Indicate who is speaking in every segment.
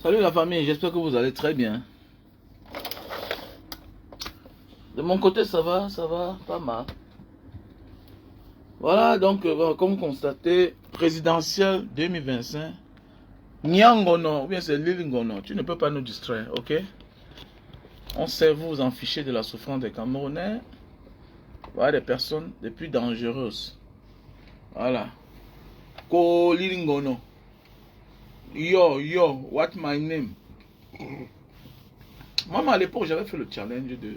Speaker 1: Salut la famille, j'espère que vous allez très bien. De mon côté, ça va, pas mal. Voilà, donc, comme vous constatez, présidentielle 2025, Nyangono, ou bien c'est Lilingono, tu ne peux pas nous distraire, ok? On sait vous en ficher de la souffrance des Camerounais. Voilà des personnes les plus dangereuses. Voilà. Ko Lilingono. Yo, what my name? Moi, à l'époque, j'avais fait le challenge de...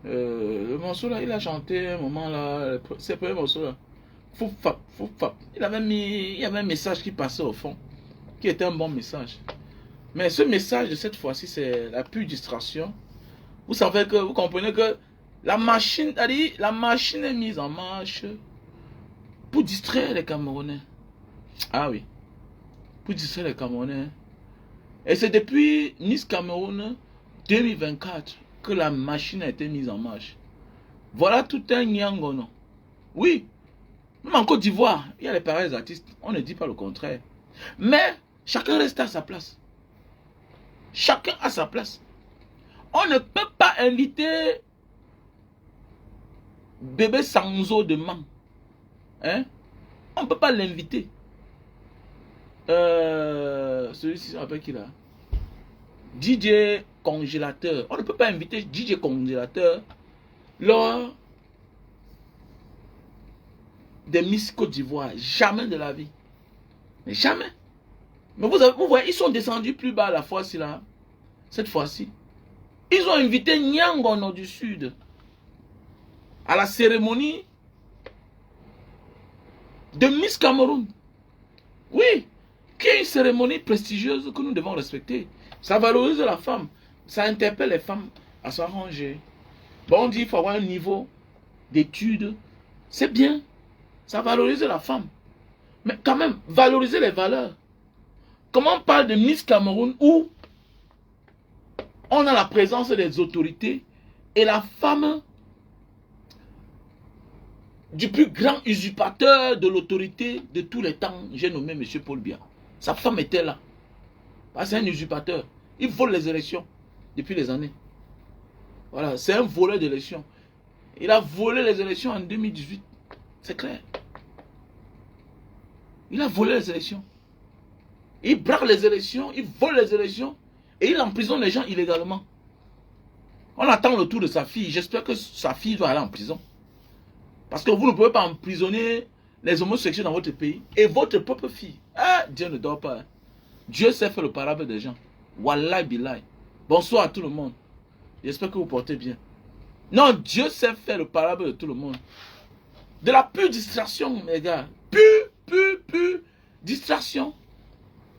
Speaker 1: le morceau là, il a chanté un moment là, c'est le morceau là. Foufap. Il y avait un message qui passait au fond, qui était un bon message. Mais ce message de cette fois-ci, c'est la pure distraction. Vous savez que, vous comprenez que la machine est mise en marche pour distraire les Camerounais. Ah oui, pour distraire les Camerounais. Et c'est depuis Nice Cameroun 2024 que la machine a été mise en marche. Voilà tout un Nyangono. Oui, même en Côte d'Ivoire, il y a les pareils artistes. On ne dit pas le contraire. Mais chacun reste à sa place. Chacun à sa place. On ne peut pas inviter bébé Sanzo demain. Hein? On ne peut pas l'inviter. Celui-ci, je rappelle qui là? DJ Congélateur. On ne peut pas inviter DJ Congélateur lors des Miss Côte d'Ivoire. Jamais de la vie. Mais jamais. Mais vous voyez, ils sont descendus plus bas la fois-ci là. Cette fois-ci. Ils ont invité Nyangono du Sud à la cérémonie de Miss Cameroun. Oui. Qui est une cérémonie prestigieuse que nous devons respecter. Ça valorise la femme. Ça interpelle les femmes à s'arranger. Bon, on dit qu'il faut avoir un niveau d'études. C'est bien. Ça valorise la femme. Mais quand même, valoriser les valeurs. Comment on parle de Miss Cameroun où on a la présence des autorités et la femme du plus grand usurpateur de l'autorité de tous les temps, j'ai nommé M. Paul Biya. Sa femme était là. C'est un usurpateur. Il vole les élections depuis des années. Voilà, c'est un voleur d'élections. Il a volé les élections en 2018. C'est clair. Il a volé les élections. Il braque les élections, il vole les élections et il emprisonne les gens illégalement. On attend le tour de sa fille. J'espère que sa fille doit aller en prison. Parce que vous ne pouvez pas emprisonner les homosexuels dans votre pays et votre propre fille. Ah, Dieu ne dort pas. Dieu sait faire le parabole des gens. Wallahi billahi. Bonsoir à tout le monde. J'espère que vous portez bien. Non, Dieu sait faire le parabole de tout le monde. De la pure distraction, mes gars. Pure distraction.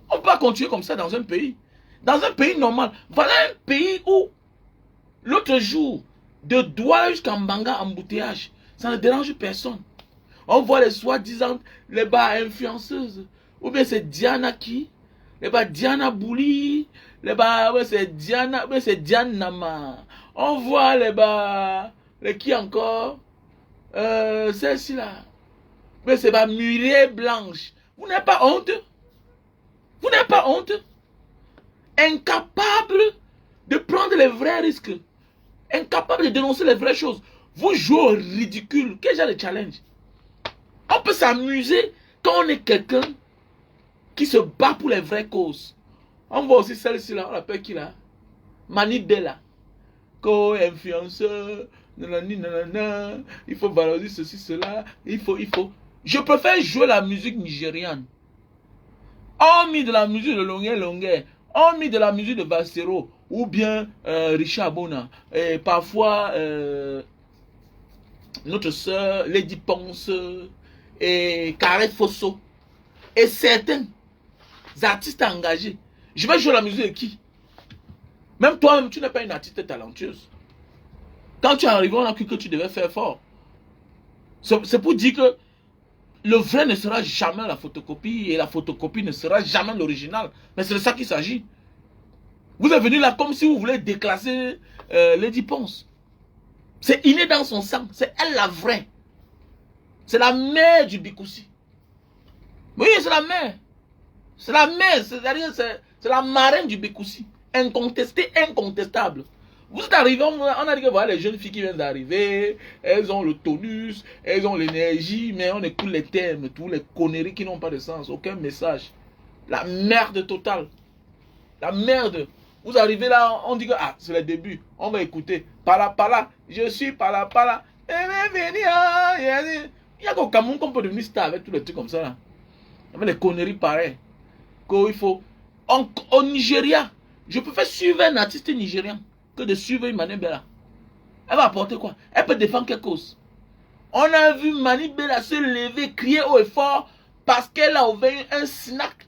Speaker 1: On ne peut pas continuer comme ça dans un pays. Dans un pays normal. Voilà un pays où, l'autre jour, de Douala jusqu'à Mbanga, embouteillage, ça ne dérange personne. On voit les soi-disant, les bas influenceuses. Ou bien c'est Diana qui? Les bas Diana Bouli. Les bas, ouais, c'est Diana, ouais, c'est Diana Nama. On voit les bas, les qui encore? Celle-ci là. Mais c'est bas Muriel Blanche. Vous n'avez pas honte? Vous n'avez pas honte? Incapable de prendre les vrais risques. Incapable de dénoncer les vraies choses. Vous jouez au ridicule. Quel genre de challenge? On peut s'amuser quand on est quelqu'un qui se bat pour les vraies causes. On voit aussi celle-ci là, on l'appelle qui là? Manidela. Co-influenceur, nanana, il faut valoriser ceci, cela, il faut. Je préfère jouer la musique nigériane. On mis de la musique de Longuet, on mis de la musique de Bassero, ou bien Richard Bona, et parfois notre soeur Lady Ponce, et Carré Fosso, et certains artistes engagés. Je vais jouer la musique de qui? Même toi-même, tu n'es pas une artiste talentueuse. Quand tu es arrivé, on a cru que tu devais faire fort. C'est pour dire que le vrai ne sera jamais la photocopie et la photocopie ne sera jamais l'original. Mais c'est de ça qu'il s'agit. Vous êtes venu là comme si vous voulez déclasser Lady Ponce. C'est inné dans son sang. C'est elle la vraie. C'est la mère du Bikoussi. Oui, c'est la mère. C'est la mère. C'est-à-dire, C'est la marraine du Bécoussi. Incontestée, incontestable. Vous êtes arrivé, on a dit que voilà les jeunes filles qui viennent d'arriver, elles ont le tonus, elles ont l'énergie, mais on écoute les thèmes, tous les conneries qui n'ont pas de sens, aucun message. La merde totale. La merde. Vous arrivez là, on dit que ah, c'est le début, on va écouter. Par là, je suis par là. Il y a qu'au Cameroun qu'on peut devenir star avec tous les trucs comme ça là. Avec les conneries pareilles. Qu'il faut. Au Nigeria, je préfère suivre un artiste nigérien que de suivre Mani Bella. Elle va apporter quoi? Elle peut défendre quelque chose. On a vu Mani Bella se lever, crier haut et fort parce qu'elle a ouvert un snack.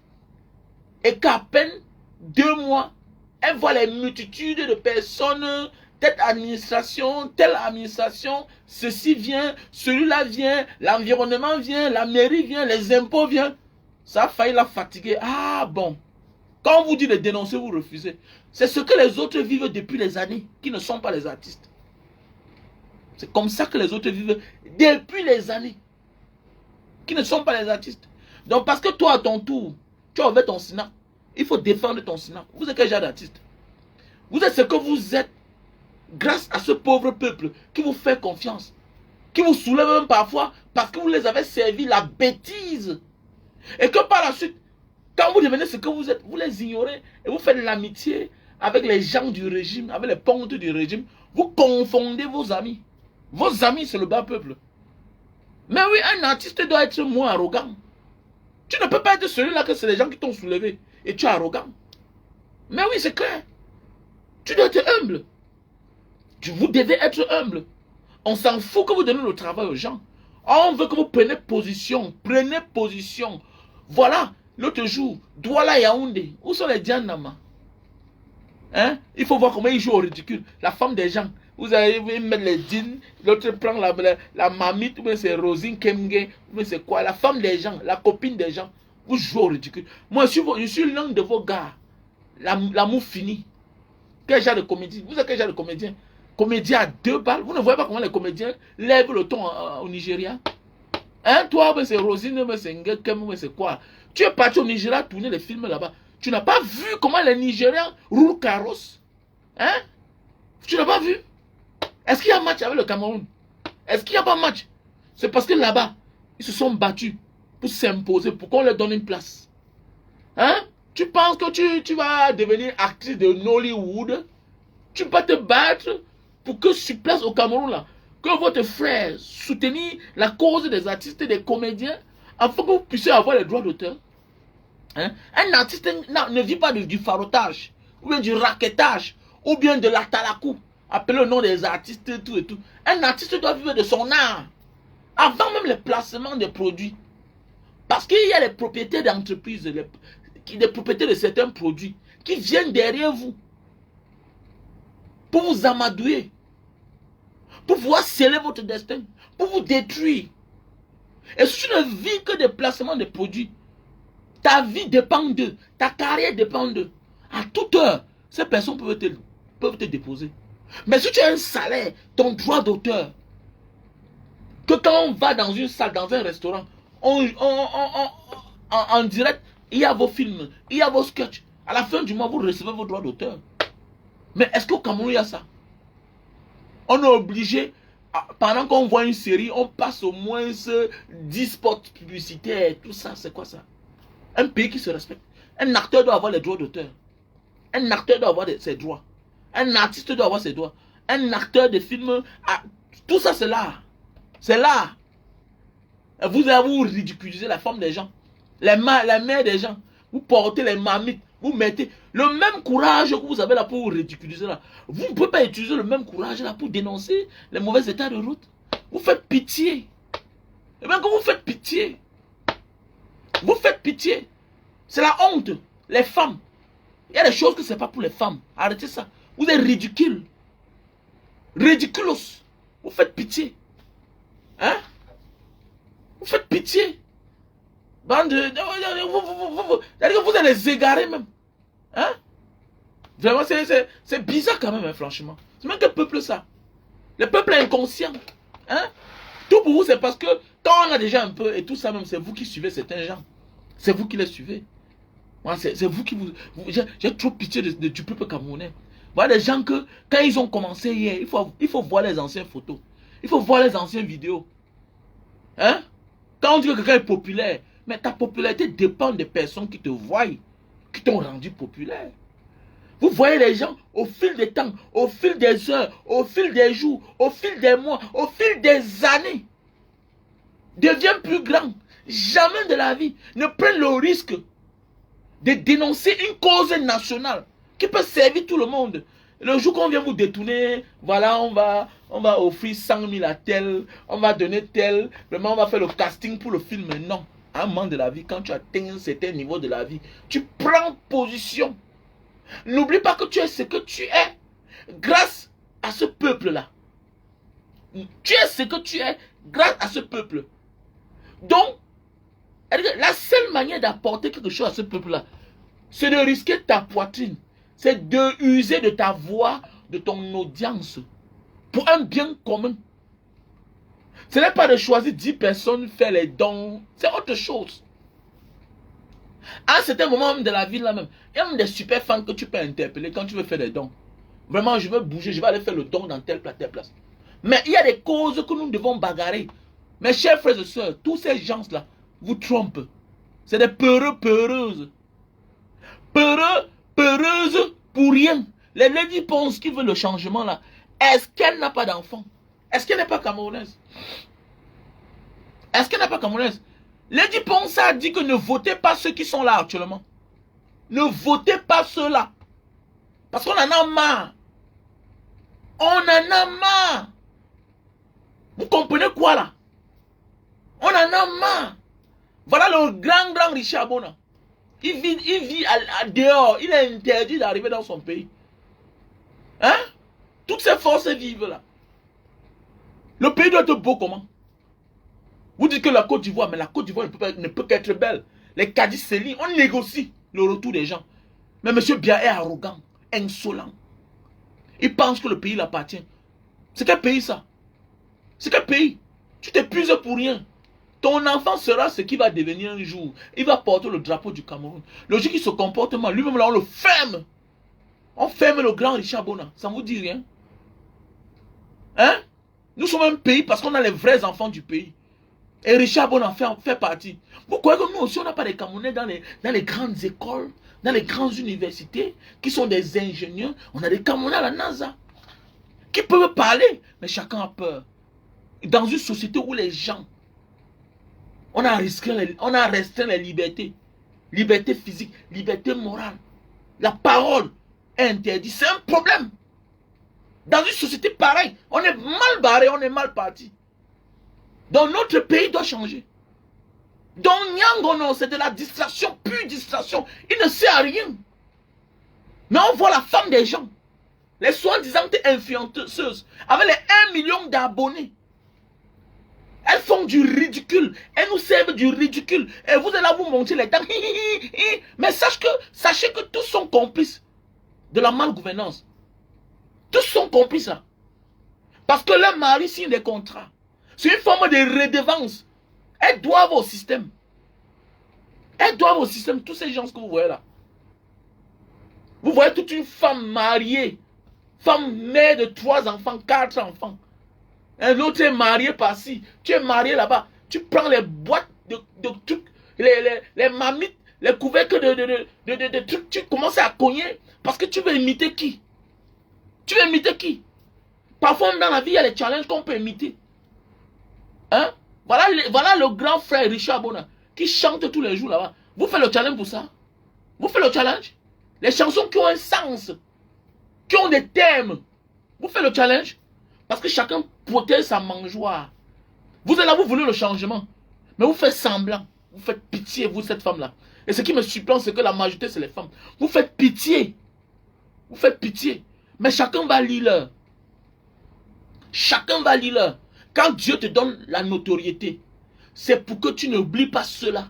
Speaker 1: Et qu'à peine 2 mois, elle voit les multitudes de personnes, telle administration, ceci vient, celui-là vient, l'environnement vient, la mairie vient, les impôts viennent. Ça a failli la fatiguer. Ah bon. Quand on vous dit de dénoncer, vous refusez. C'est ce que les autres vivent depuis des années, qui ne sont pas les artistes. C'est comme ça que les autres vivent depuis les années, qui ne sont pas les artistes. Donc parce que toi, à ton tour, tu as ouvert ton Sina, il faut défendre ton Sina. Vous êtes quel genre d'artiste? Vous êtes ce que vous êtes grâce à ce pauvre peuple qui vous fait confiance, qui vous soulève même parfois parce que vous les avez servi la bêtise. Et que par la suite, quand vous devenez ce que vous êtes, vous les ignorez et vous faites l'amitié avec les gens du régime, avec les pontes du régime. Vous confondez vos amis. Vos amis, c'est le bas peuple. Mais oui, un artiste doit être moins arrogant. Tu ne peux pas être celui-là que c'est les gens qui t'ont soulevé et tu es arrogant. Mais oui, c'est clair. Tu dois être humble. Vous devez être humble. On s'en fout que vous donnez le travail aux gens. On veut que vous preniez position. Prenez position. Voilà, l'autre jour, Douala Yaoundé. Où sont les Dianama? Hein? Il faut voir comment ils jouent au ridicule. La femme des gens. Vous allez mettre les jeans, l'autre prend la mamite, ou bien c'est Rosine Kemge, ou bien c'est quoi? La femme des gens, la copine des gens. Vous jouez au ridicule. Moi, je suis l'un de vos gars. L'amour fini. Quel genre de comédie? Vous êtes quel genre de comédien? Comédien à 2 balles. Vous ne voyez pas comment les comédiens lèvent le ton au Nigeria? Hein, toi, c'est Rosine, c'est Ngekem, c'est quoi? Tu es parti au Nigeria tourner les films là-bas. Tu n'as pas vu comment les Nigériens roulent carrosse? Hein? Tu n'as pas vu? Est-ce qu'il y a match avec le Cameroun? Est-ce qu'il n'y a pas match? C'est parce que là-bas, ils se sont battus pour s'imposer, pour qu'on leur donne une place. Hein? Tu penses que tu vas devenir actrice de Nollywood? Tu vas te battre pour que sur place au Cameroun, là, que votre frère soutenir la cause des artistes et des comédiens afin que vous puissiez avoir les droits d'auteur. Hein? Un artiste ne vit pas du farotage, ou bien du raquettage, ou bien de la talakou, appelé le nom des artistes et tout et tout. Un artiste doit vivre de son art, avant même le placement des produits. Parce qu'il y a les propriétaires d'entreprises, les propriétaires de certains produits, qui viennent derrière vous, pour vous amadouer, pour pouvoir sceller votre destin, pour vous détruire. Et si tu ne vis que des placements de produits, ta vie dépend d'eux, ta carrière dépend d'eux. À toute heure, ces personnes peuvent te déposer. Mais si tu as un salaire, ton droit d'auteur, que quand on va dans une salle, dans un restaurant, en direct, il y a vos films, il y a vos sketchs. À la fin du mois, vous recevez vos droits d'auteur. Mais est-ce qu'au Cameroun, il y a ça? On est obligé, pendant qu'on voit une série, on passe au moins 10 spots publicitaires. Tout ça, c'est quoi ça? Un pays qui se respecte. Un acteur doit avoir les droits d'auteur. Un acteur doit avoir ses droits. Un artiste doit avoir ses droits. Un acteur de film, tout ça c'est là. C'est là. Vous ridiculisez la femme des gens. La mère des gens. Vous portez les mamites. Vous mettez le même courage que vous avez là pour vous ridiculiser là. Vous ne pouvez pas utiliser le même courage là pour dénoncer les mauvais états de route. Vous faites pitié. Et bien que vous faites pitié. Vous faites pitié. C'est la honte. Les femmes. Il y a des choses que ce n'est pas pour les femmes. Arrêtez ça. Vous êtes ridicule. Ridiculous. Vous faites pitié. Hein? Vous faites pitié. Bande de... Vous êtes les égarés même. Hein? Vraiment, c'est bizarre quand même, hein, franchement. C'est même quel peuple ça? Le peuple est inconscient. Hein? Tout pour vous, c'est parce que quand on a déjà un peu, et tout ça même, c'est vous qui suivez certains gens. C'est vous qui les suivez. C'est vous qui j'ai trop pitié du peuple camerounais. Voilà des gens que, quand ils ont commencé hier, il faut voir les anciennes photos. Il faut voir les anciennes vidéos. Hein? Quand on dit que quelqu'un est populaire, mais ta popularité dépend des personnes qui te voient, qui t'ont rendu populaire. Vous voyez les gens, au fil des temps, au fil des heures, au fil des jours, au fil des mois, au fil des années, deviennent plus grands. Jamais de la vie ne prennent le risque de dénoncer une cause nationale qui peut servir tout le monde. Le jour qu'on vient vous détourner, voilà, on va offrir 100 000 à tel, on va donner tel, vraiment on va faire le casting pour le film. Non, à un moment de la vie, quand tu atteins un certain niveau de la vie, tu prends position. N'oublie pas que tu es ce que tu es grâce à ce peuple-là. Tu es ce que tu es grâce à ce peuple. Donc, la seule manière d'apporter quelque chose à ce peuple-là, c'est de risquer ta poitrine. C'est de user de ta voix, de ton audience, pour un bien commun. Ce n'est pas de choisir 10 personnes, faire les dons. C'est autre chose. À un certain moment de la vie là même, il y a même des super fans que tu peux interpeller quand tu veux faire des dons. Vraiment, je veux bouger, je vais aller faire le don dans telle place. Mais il y a des causes que nous devons bagarrer. Mes chers frères et sœurs, tous ces gens-là vous trompent. C'est des peureux, peureuses. Peureux, peureuses pour rien. Les lady pensent qu'ils veulent le changement là. Est-ce qu'elle n'a pas d'enfant? Est-ce qu'elle n'est pas camerounaise? Est-ce qu'elle n'est pas camerounaise? Lady Ponce a dit que ne votez pas ceux qui sont là actuellement. Ne votez pas ceux-là. Parce qu'on en a marre. On en a marre. Vous comprenez quoi là? On en a marre. Voilà le grand Richard Bona. Il vit à dehors. Il est interdit d'arriver dans son pays. Hein? Toutes ces forces vivent là. Le pays doit être beau comment? Vous dites que la Côte d'Ivoire, mais la Côte d'Ivoire ne peut qu'être belle. Les Cadis Céline, on négocie le retour des gens. Mais M. Biya est arrogant, insolent. Il pense que le pays l'appartient. C'est quel pays ça? C'est quel pays? Tu t'épuises pour rien. Ton enfant sera ce qu'il va devenir un jour. Il va porter le drapeau du Cameroun. Le jour qu'il se comporte mal, lui-même là, on le ferme. On ferme le grand Richard Bona. Ça ne vous dit rien? Hein? Nous sommes un pays parce qu'on a les vrais enfants du pays. Et Richard Bon en fait partie. Vous croyez que nous aussi, on n'a pas des Camerounais dans les grandes écoles, dans les grandes universités, qui sont des ingénieurs? On a des Camerounais à la NASA, qui peuvent parler, mais chacun a peur. Dans une société où les gens, on a restreint les libertés. Liberté physique, liberté morale. La parole est interdite. C'est un problème. Dans une société pareille, on est mal barré, on est mal parti. Donc notre pays doit changer. Donc Nyangono, c'est de la distraction, pure distraction. Il ne sert à rien. Mais on voit la femme des gens. Les soi-disant influenceuses, avec les 1 million d'abonnés. Elles font du ridicule. Elles nous servent du ridicule. Et vous allez là vous montrer les dents. Mais sachez que tous sont complices de la malgouvernance. Tous sont complices là. Parce que leur mari signe des contrats. C'est une forme de redevance. Elles doivent au système. Elles doivent au système. Tous ces gens que vous voyez là. Vous voyez toute une femme mariée. Femme mère de 3 enfants, 4 enfants. Un autre est marié par-ci. Tu es marié là-bas. Tu prends les boîtes de trucs. Les mamites. Les couvercles de trucs. Tu commences à cogner. Parce que tu veux imiter qui? Tu veux imiter qui? Parfois dans la vie, il y a les challenges qu'on peut imiter. Hein? Voilà le grand frère Richard Bona qui chante tous les jours là-bas. Vous faites le challenge pour ça? Vous faites le challenge? Les chansons qui ont un sens, qui ont des thèmes. Vous faites le challenge? Parce que chacun protège sa mangeoire. Vous êtes là, vous voulez le changement. Mais vous faites semblant. Vous faites pitié, vous, cette femme-là. Et ce qui me surprend, c'est que la majorité, c'est les femmes. Vous faites pitié. Vous faites pitié. Mais chacun va lire. Chacun va lire. Quand Dieu te donne la notoriété, c'est pour que tu n'oublies pas ceux-là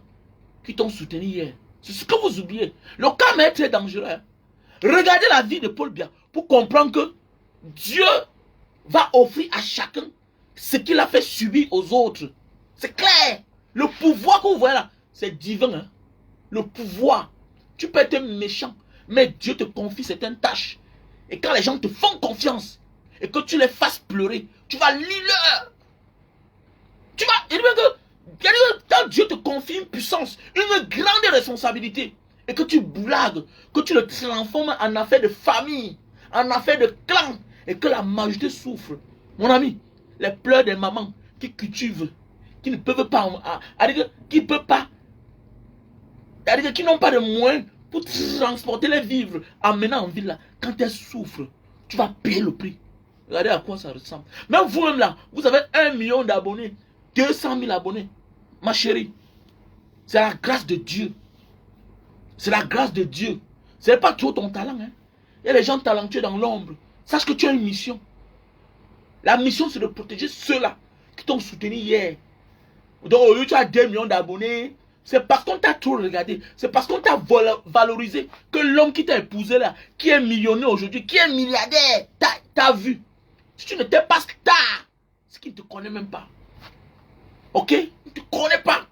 Speaker 1: qui t'ont soutenu hier. C'est ce que vous oubliez. Le karma est très dangereux. Hein? Regardez la vie de Paul Biya pour comprendre que Dieu va offrir à chacun ce qu'il a fait subir aux autres. C'est clair. Le pouvoir que vous voyez là, c'est divin. Hein? Le pouvoir. Tu peux être méchant, mais Dieu te confie certaines tâches. Et quand les gens te font confiance, et que tu les fasses pleurer, tu vas lire. Tu vas, il dit que quand Dieu te confie une puissance, une grande responsabilité, et que tu blagues, que tu le transformes en affaire de famille, en affaire de clan, et que la majorité souffre. Mon ami, les pleurs des mamans qui cultivent, qui ne peuvent pas, qui ne peuvent pas, qui n'ont pas de moyens pour transporter les vivres, emmenant en ville là, quand elles souffrent, tu vas payer le prix. Regardez à quoi ça ressemble. Même vous-même là, vous avez 1 million d'abonnés, 200 000 abonnés. Ma chérie, c'est la grâce de Dieu. C'est la grâce de Dieu. Ce n'est pas trop ton talent. Hein. Il y a des gens talentueux dans l'ombre. Sache que tu as une mission. La mission, c'est de protéger ceux-là qui t'ont soutenu hier. Donc, au lieu tu as 2 millions d'abonnés, c'est parce qu'on t'a trop regardé. C'est parce qu'on t'a valorisé que l'homme qui t'a épousé là, qui est millionnaire aujourd'hui, qui est milliardaire, t'as vu. Si tu n'étais pas star, c'est qu'il ne te connaît même pas. Ok? Il ne te connaît pas.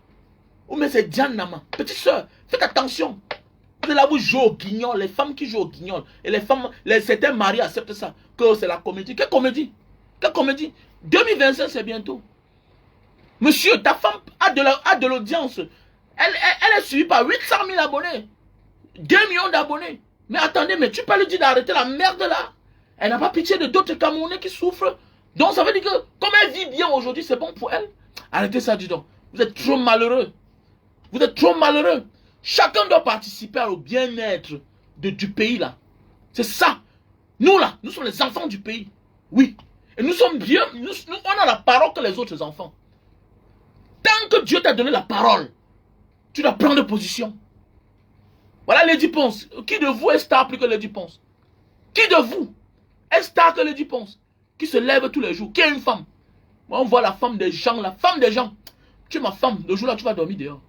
Speaker 1: Ou mais c'est Diane Nama. Petite soeur, faites attention. Vous allez là, vous jouez au guignol. Les femmes qui jouent au guignol. Et les femmes, certains maris acceptent ça. Que c'est la comédie. Quelle comédie? Quelle comédie? 2025, c'est bientôt. Monsieur, ta femme a de l'audience. Elle est suivie par 800 000 abonnés. 2 millions d'abonnés. Mais attendez, mais tu peux lui dire d'arrêter la merde là. Elle n'a pas pitié de d'autres Camerounais qui souffrent. Donc ça veut dire que comme elle vit bien aujourd'hui, c'est bon pour elle. Arrêtez ça, dis donc. Vous êtes trop malheureux. Vous êtes trop malheureux. Chacun doit participer au bien-être du pays là. C'est ça. Nous là, nous sommes les enfants du pays. Oui. Et nous sommes bien, on a la parole que les autres enfants. Tant que Dieu t'a donné la parole, tu dois prendre position. Voilà Lady Ponce. Qui de vous est star plus que Lady Ponce? Qui de vous est star que Lady Ponce? Qui se lève tous les jours? Qui est une femme? Moi, on voit la femme des gens, la femme des gens. Tu es ma femme, le jour là tu vas dormir dehors.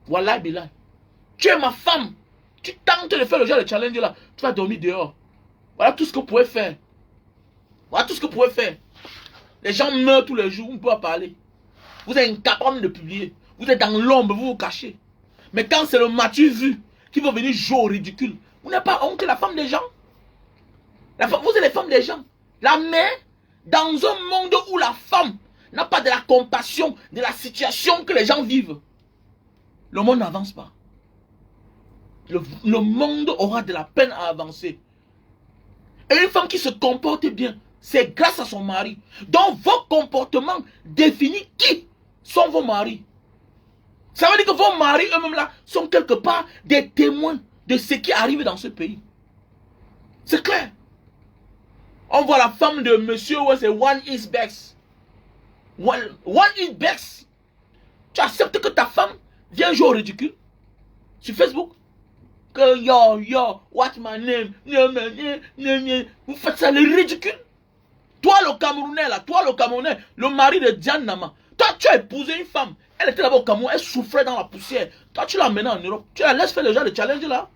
Speaker 1: Voilà, Bilal. Tu es ma femme. Tu tentes de faire le genre de challenge là, tu vas dormir dehors. Voilà tout ce que vous pouvez faire. Voilà tout ce que vous pouvez faire. Les gens meurent tous les jours, on ne peut pas parler. Vous êtes incapable de publier. Vous êtes dans l'ombre, vous vous cachez. Mais quand c'est le Mathieu vu qui va venir jouer au ridicule, vous n'êtes pas honte, la femme des gens. Vous êtes les femmes des gens. La mère, dans un monde où la femme n'a pas de la compassion de la situation que les gens vivent, le monde n'avance pas. Le monde aura de la peine à avancer. Et une femme qui se comporte bien, c'est grâce à son mari. Donc vos comportements définissent qui sont vos maris. Ça veut dire que vos maris eux-mêmes là sont quelque part des témoins de ce qui arrive dans ce pays. C'est clair. On voit la femme de monsieur, ouais, c'est One is best. One is best. Tu acceptes que ta femme vient jouer au ridicule sur Facebook? Que yo, what's my name? Vous faites ça le ridicule. Toi le Camerounais là, le mari de Diane Nama. Toi tu as épousé une femme. Elle était là-bas au Cameroun, elle souffrait dans la poussière. Toi tu l'as emmenée en Europe. Tu la laisses faire le genre de challenge là.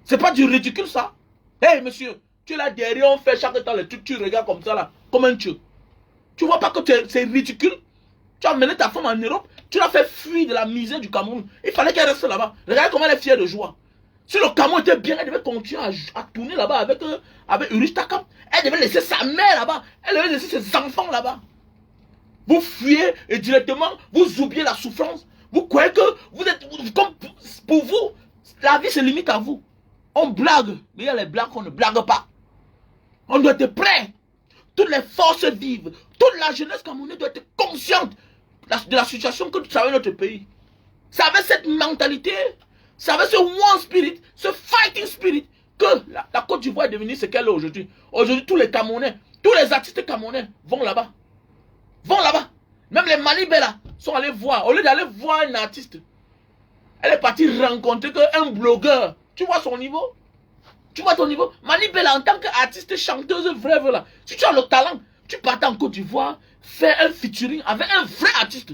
Speaker 1: C'est pas du ridicule ça. Hey monsieur, tu es là derrière, on fait chaque temps les trucs, tu regardes comme ça là, comme un dieu. Tu vois pas que c'est ridicule? Tu as emmené ta femme en Europe, tu l'as fait fuir de la misère du Cameroun. Il fallait qu'elle reste là-bas. Regarde comment elle est fière de joie. Si le Cameroun était bien, elle devait continuer à tourner là-bas avec Urich Takam. Elle devait laisser sa mère là-bas. Elle devait laisser ses enfants là-bas. Vous fuyez et directement, vous oubliez la souffrance. Vous croyez que vous êtes, comme pour vous, la vie se limite à vous. On blague, mais il y a les blagues qu'on ne blague pas. On doit être prêt. Toutes les forces vives, toute la jeunesse camerounaise doit être consciente de la situation que nous avons dans notre pays. Ça avait cette mentalité, ça avait ce one spirit, ce fighting spirit, que la Côte d'Ivoire est devenue ce qu'elle est aujourd'hui. Aujourd'hui, tous les Camerounais, tous les artistes camerounais vont là-bas. Vont là-bas. Même les Malibella sont allés voir. Au lieu d'aller voir un artiste, elle est partie rencontrer un blogueur. Tu vois son niveau? Tu vois ton niveau? Malibella en tant qu'artiste, chanteuse, vraie là. Si tu as le talent, tu partais en Côte d'Ivoire, fais un featuring avec un vrai artiste.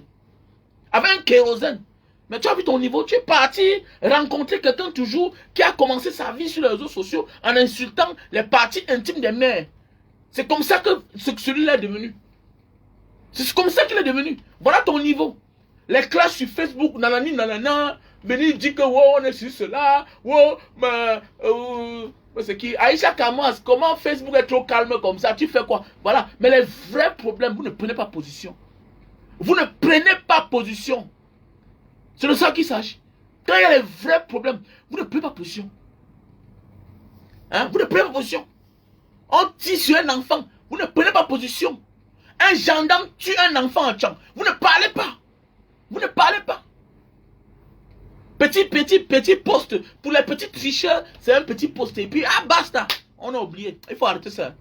Speaker 1: Avec un kérosène. Mais tu as vu ton niveau, tu es parti rencontrer quelqu'un toujours qui a commencé sa vie sur les réseaux sociaux en insultant les parties intimes des mères. C'est comme ça que celui-là est devenu. C'est comme ça qu'il est devenu. Voilà ton niveau. Les classes sur Facebook, nanani, nanana, venir dire que wow, on est sur cela, wow, c'est qui? Aïcha Kamas, comment Facebook est trop calme comme ça? Tu fais quoi? Voilà. Mais les vrais problèmes, vous ne prenez pas position. Vous ne prenez pas position. C'est de ça qu'il s'agit. Quand il y a les vrais problèmes, vous ne prenez pas position. Hein? Vous ne prenez pas position. On tire sur un enfant, vous ne prenez pas position. Un gendarme tue un enfant en champ, vous ne parlez pas. Vous ne parlez pas. Petit poste. Pour les petits tricheurs, c'est un petit poste. Et puis, ah, basta. On a oublié. Il faut arrêter ça.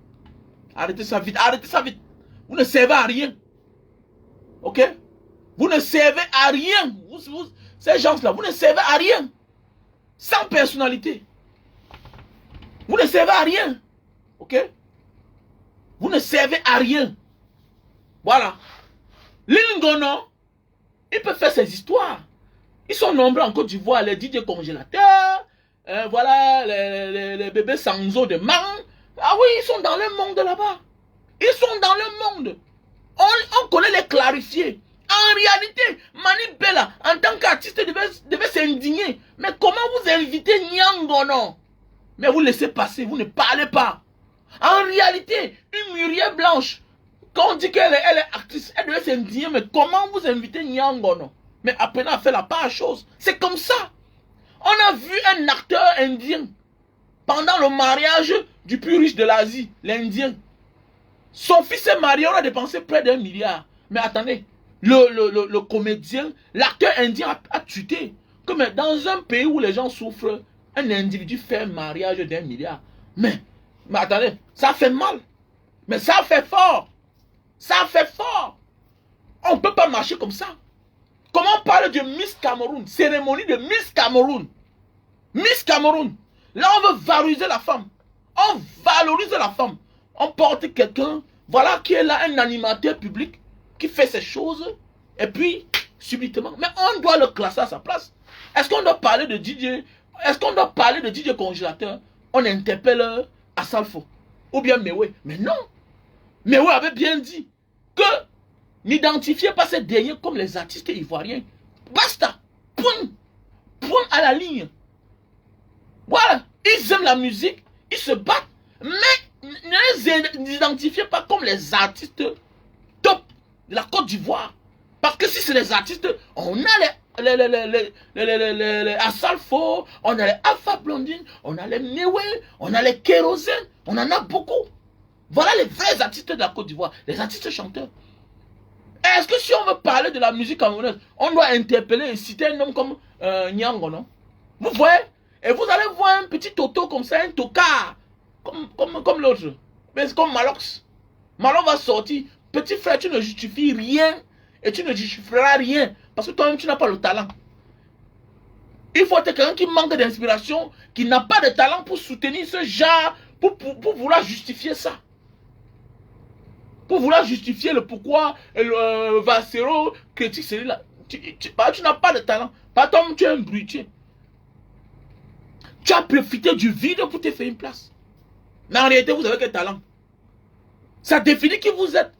Speaker 1: Arrêtez ça vite. Arrêtez ça vite. Vous ne servez à rien. Ok? Vous ne servez à rien. Ces gens-là, vous ne servez à rien. Sans personnalité. Vous ne servez à rien. Ok? Vous ne servez à rien. Voilà. Lingono, il peut faire ses histoires. Ils sont nombreux en Côte d'Ivoire, les DJ congélateurs, voilà, les bébés sans eau de main. Ah oui, ils sont dans le monde là-bas. Ils sont dans le monde. On connaît les clarifier. En réalité, Mani Bella, en tant qu'artiste, devait s'indigner. Mais comment vous invitez Nyangono? Mais vous laissez passer, vous ne parlez pas. En réalité, une Muriel Blanche, quand on dit qu'elle est actrice, elle devait s'indigner. Mais comment vous invitez Nyangono? Mais après, on a fait la part chose. C'est comme ça. On a vu un acteur indien pendant le mariage du plus riche de l'Asie, l'Indien. Son fils est marié, on a dépensé près d'1 milliard. Mais attendez, le comédien, l'acteur indien a tué. Comme dans un pays où les gens souffrent, un individu fait un mariage d'1 milliard. Mais attendez, ça fait mal. Mais ça fait fort. Ça fait fort. On ne peut pas marcher comme ça. Comment on parle de Miss Cameroun? Cérémonie de Miss Cameroun. Miss Cameroun. Là, on veut valoriser la femme. On valorise la femme. On porte quelqu'un, voilà, qui est là, un animateur public, qui fait ces choses, et puis, subitement. Mais on doit le classer à sa place. Est-ce qu'on doit parler de DJ? Est-ce qu'on doit parler de DJ congélateur? On interpelle Assalfo. Ou bien Mewe. Mais non. Mewe avait bien dit que n'identifiez pas ces derniers comme les artistes ivoiriens. Basta. Point. Point à la ligne. Voilà. Ils aiment la musique. Ils se battent. Mais ne les identifiez pas comme les artistes top de la Côte d'Ivoire. Parce que si c'est les artistes, on a les Assalfo, on a les Alpha Blondine, on a les Mewe, on a les Kérosène. On en a beaucoup. Voilà les vrais artistes de la Côte d'Ivoire. Les artistes chanteurs. Est-ce que si on veut parler de la musique camerounaise, on doit interpeller et citer un homme comme Nyango, non? Vous voyez? Et vous allez voir un petit toto comme ça, un tocard, comme l'autre. Mais c'est comme Malox. Malox va sortir. Petit frère, tu ne justifies rien et tu ne justifieras rien. Parce que toi-même, tu n'as pas le talent. Il faut être quelqu'un qui manque d'inspiration, qui n'a pas de talent pour soutenir ce genre, pour vouloir justifier ça. Pour vouloir justifier le pourquoi Vassero critique celui-là. Tu n'as pas de talent. Par contre, tu es un bruitier. Tu as profité du vide pour te faire une place. Mais en réalité, vous avez quel talent? Ça définit qui vous êtes.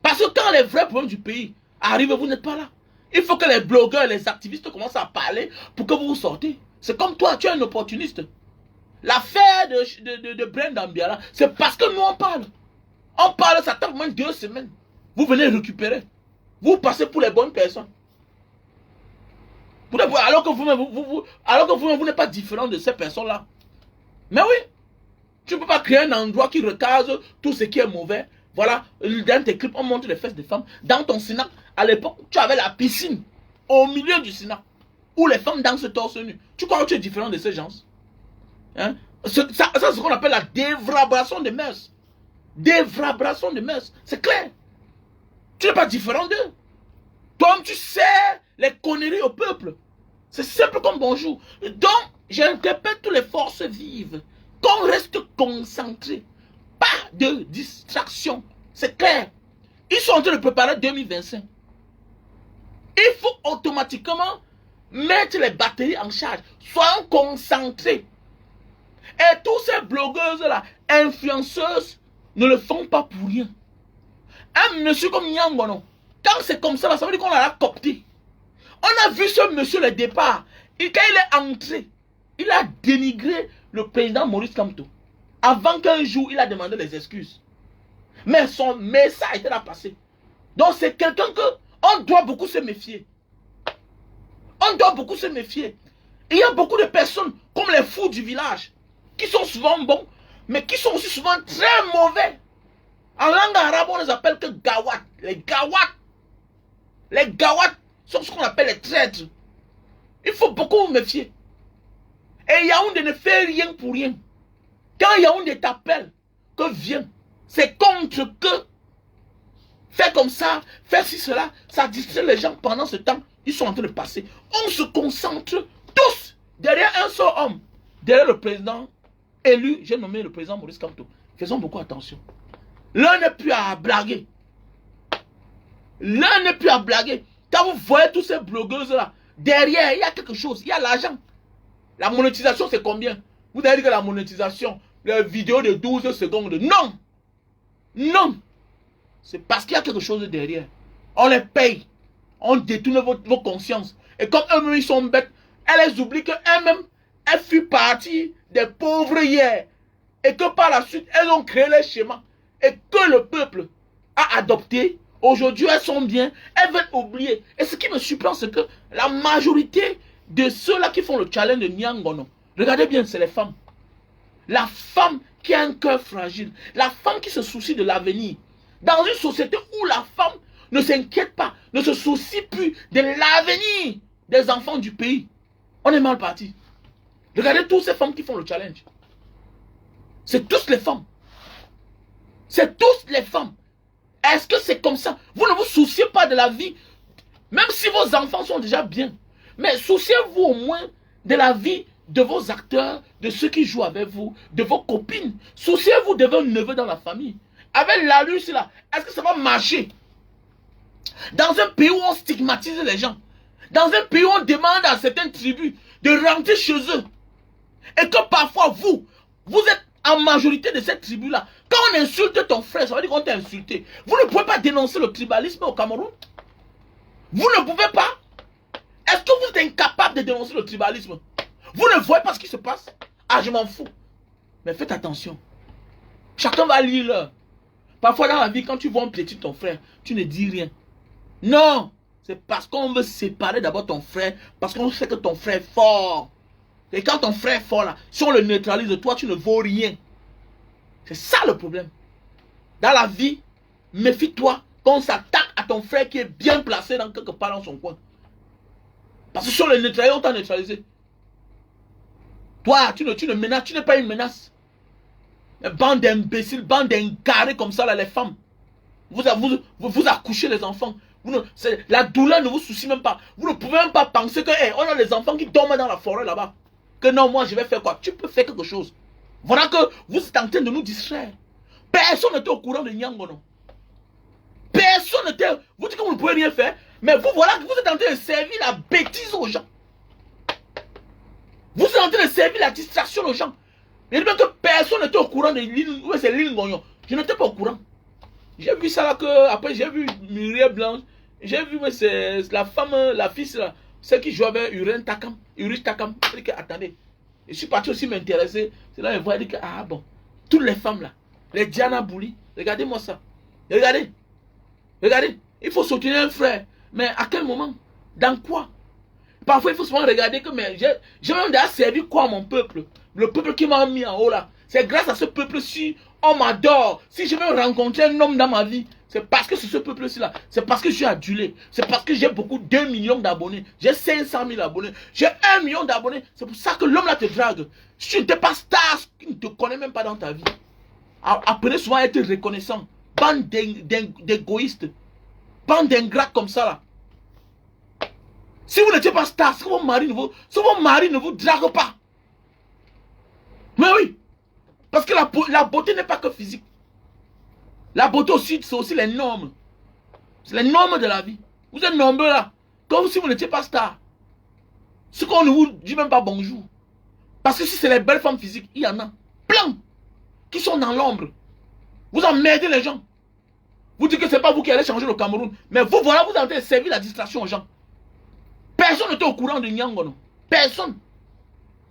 Speaker 1: Parce que quand les vrais problèmes du pays arrivent, vous n'êtes pas là. Il faut que les blogueurs, les activistes commencent à parler pour que vous vous sortez. C'est comme toi, tu es un opportuniste. L'affaire de Brenda Mbiala, c'est parce que nous on parle. On parle, ça tient au moins 2 semaines. Vous venez récupérer. Vous passez pour les bonnes personnes. Alors que vous n'êtes pas différent de ces personnes-là. Mais oui, tu ne peux pas créer un endroit qui recase tout ce qui est mauvais. Voilà, dans tes clips, on montre les fesses des femmes. Dans ton Sénat, à l'époque, tu avais la piscine au milieu du Sénat, où les femmes dansent torse nu. Tu crois que tu es différent de ces gens? Hein? Ça c'est ce qu'on appelle la dévrabration des mœurs. Dévrabration des mœurs. C'est clair. Tu n'es pas différent d'eux. Toi-même, tu sais les conneries au peuple. C'est simple comme bonjour. Donc, j'interpelle toutes les forces vives. Qu'on reste concentré. Pas de distraction. C'est clair. Ils sont en train de préparer 2025. Il faut automatiquement mettre les batteries en charge. Soyons concentrés. Et tous ces blogueuses-là, influenceuses, ne le font pas pour rien. Un monsieur comme Nyangono, quand c'est comme ça, ça veut dire qu'on l'a copté. On a vu ce monsieur le départ. Quand il est entré, il a dénigré le président Maurice Kamto. Avant qu'un jour, il a demandé des excuses. Mais son message était là passé. Donc c'est quelqu'un que on doit beaucoup se méfier. On doit beaucoup se méfier. Il y a beaucoup de personnes, comme les fous du village, qui sont souvent bons, mais qui sont aussi souvent très mauvais. En langue arabe, on les appelle que gawat. Les gawat. Les gawat sont ce qu'on appelle les traîtres. Il faut beaucoup vous méfier. Et Yaoundé ne fait rien pour rien. Quand Yaoundé t'appelle, que viens, c'est contre que. Fais comme ça, fais ci, cela, ça distrait les gens pendant ce temps. Ils sont en train de passer. On se concentre tous derrière un seul homme. Derrière le président élu, j'ai nommé le président Maurice Kamto. Faisons beaucoup attention. L'un n'est plus à blaguer. L'un n'est plus à blaguer. Quand vous voyez tous ces blogueuses-là, derrière, il y a quelque chose, il y a l'argent. La monétisation, c'est combien? Vous avez dit que la monétisation, les vidéos de 12 secondes, non. Non. C'est parce qu'il y a quelque chose derrière. On les paye. On détourne vos consciences. Et comme eux-mêmes, ils sont bêtes, elles oublient qu'elles-mêmes, elles furent parties des pauvres hier. Et que par la suite, elles ont créé les schémas. Et que le peuple a adopté. Aujourd'hui, elles sont bien. Elles veulent oublier. Et ce qui me surprend, c'est que la majorité de ceux-là qui font le challenge de Nyangono, regardez bien, c'est les femmes. La femme qui a un cœur fragile. La femme qui se soucie de l'avenir. Dans une société où la femme ne s'inquiète pas, ne se soucie plus de l'avenir des enfants du pays, on est mal parti. Regardez toutes ces femmes qui font le challenge. C'est tous les femmes. C'est tous les femmes. Est-ce que c'est comme ça? Vous ne vous souciez pas de la vie, même si vos enfants sont déjà bien. Mais souciez-vous au moins de la vie de vos acteurs, de ceux qui jouent avec vous, de vos copines. Souciez-vous de vos neveux dans la famille. Avec la lutte là, est-ce que ça va marcher? Dans un pays où on stigmatise les gens, dans un pays où on demande à certaines tribus de rentrer chez eux, et que parfois vous êtes en majorité de cette tribu-là, quand on insulte ton frère, ça veut dire qu'on t'a insulté. Vous ne pouvez pas dénoncer le tribalisme au Cameroun? Vous ne pouvez pas? Est-ce que vous êtes incapable de dénoncer le tribalisme? Vous ne voyez pas ce qui se passe? Ah, je m'en fous. Mais faites attention. Chacun va lire. Parfois dans la vie, quand tu vois un petit ton frère, tu ne dis rien. Non, c'est parce qu'on veut séparer d'abord ton frère, parce qu'on sait que ton frère est fort. Et quand ton frère est fort là, si on le neutralise, toi tu ne vaux rien. C'est ça le problème. Dans la vie, méfie-toi quand on s'attaque à ton frère qui est bien placé dans quelque part dans son coin. Parce que si on le neutralise, on t'a neutralisé. Toi, tu n'es pas une menace. Bande d'imbéciles, bande d'incarés comme ça, là, les femmes. Vous accouchez les enfants. La douleur ne vous soucie même pas. Vous ne pouvez même pas penser que, hey, on a les enfants qui dorment dans la forêt là-bas. Que non, moi je vais faire quoi? Tu peux faire quelque chose. Voilà que vous êtes en train de nous distraire. Personne n'était au courant de Nyangono. Personne n'était. Vous dites que vous ne pouvez rien faire. Mais vous, voilà que vous êtes en train de servir la bêtise aux gens. Vous êtes en train de servir la distraction aux gens. Il dit même que personne n'était au courant de l'île. Oui, c'est l'île Ngognon. Je n'étais pas au courant. J'ai vu ça là que. Après, j'ai vu Muriel Blanche. J'ai vu, mais c'est la femme, la fille, là. Celle qui joue avec Urine Takam. Urine Takam. Je dis que, attendez. Je suis parti aussi m'intéresser. C'est là, je vois, je dis que, ah bon. Toutes les femmes là. Les Diana Bouli. Regardez-moi ça. Regardez. Regardez. Il faut soutenir un frère. Mais à quel moment? Dans quoi? Parfois, il faut souvent regarder que j'ai même déjà servi quoi à mon peuple? Le peuple qui m'a mis en haut là. C'est grâce à ce peuple-ci, on m'adore. Si je veux rencontrer un homme dans ma vie, c'est parce que c'est ce peuple-ci là. C'est parce que je suis adulé. C'est parce que j'ai beaucoup, 2 millions d'abonnés. J'ai 500 000 abonnés. J'ai 1 million d'abonnés. C'est pour ça que l'homme là te drague. Si tu n'es pas star, il ne te connaît même pas dans ta vie. Apprenez souvent à être reconnaissant. Bande d'égoïstes. Bande d'ingrats comme ça là. Si vous n'étiez pas star, si vos maris ne vous draguent pas. Mais oui. Parce que la beauté n'est pas que physique. La beauté aussi, c'est aussi les normes. C'est les normes de la vie. Vous êtes nombreux là. Comme si vous n'étiez pas star. Ce qu'on ne vous dit même pas bonjour. Parce que si c'est les belles femmes physiques, il y en a plein qui sont dans l'ombre. Vous emmerdez les gens. Vous dites que ce n'est pas vous qui allez changer le Cameroun. Mais vous, voilà, vous avez servi la distraction aux gens. Personne n'était au courant de Nyangono. Personne.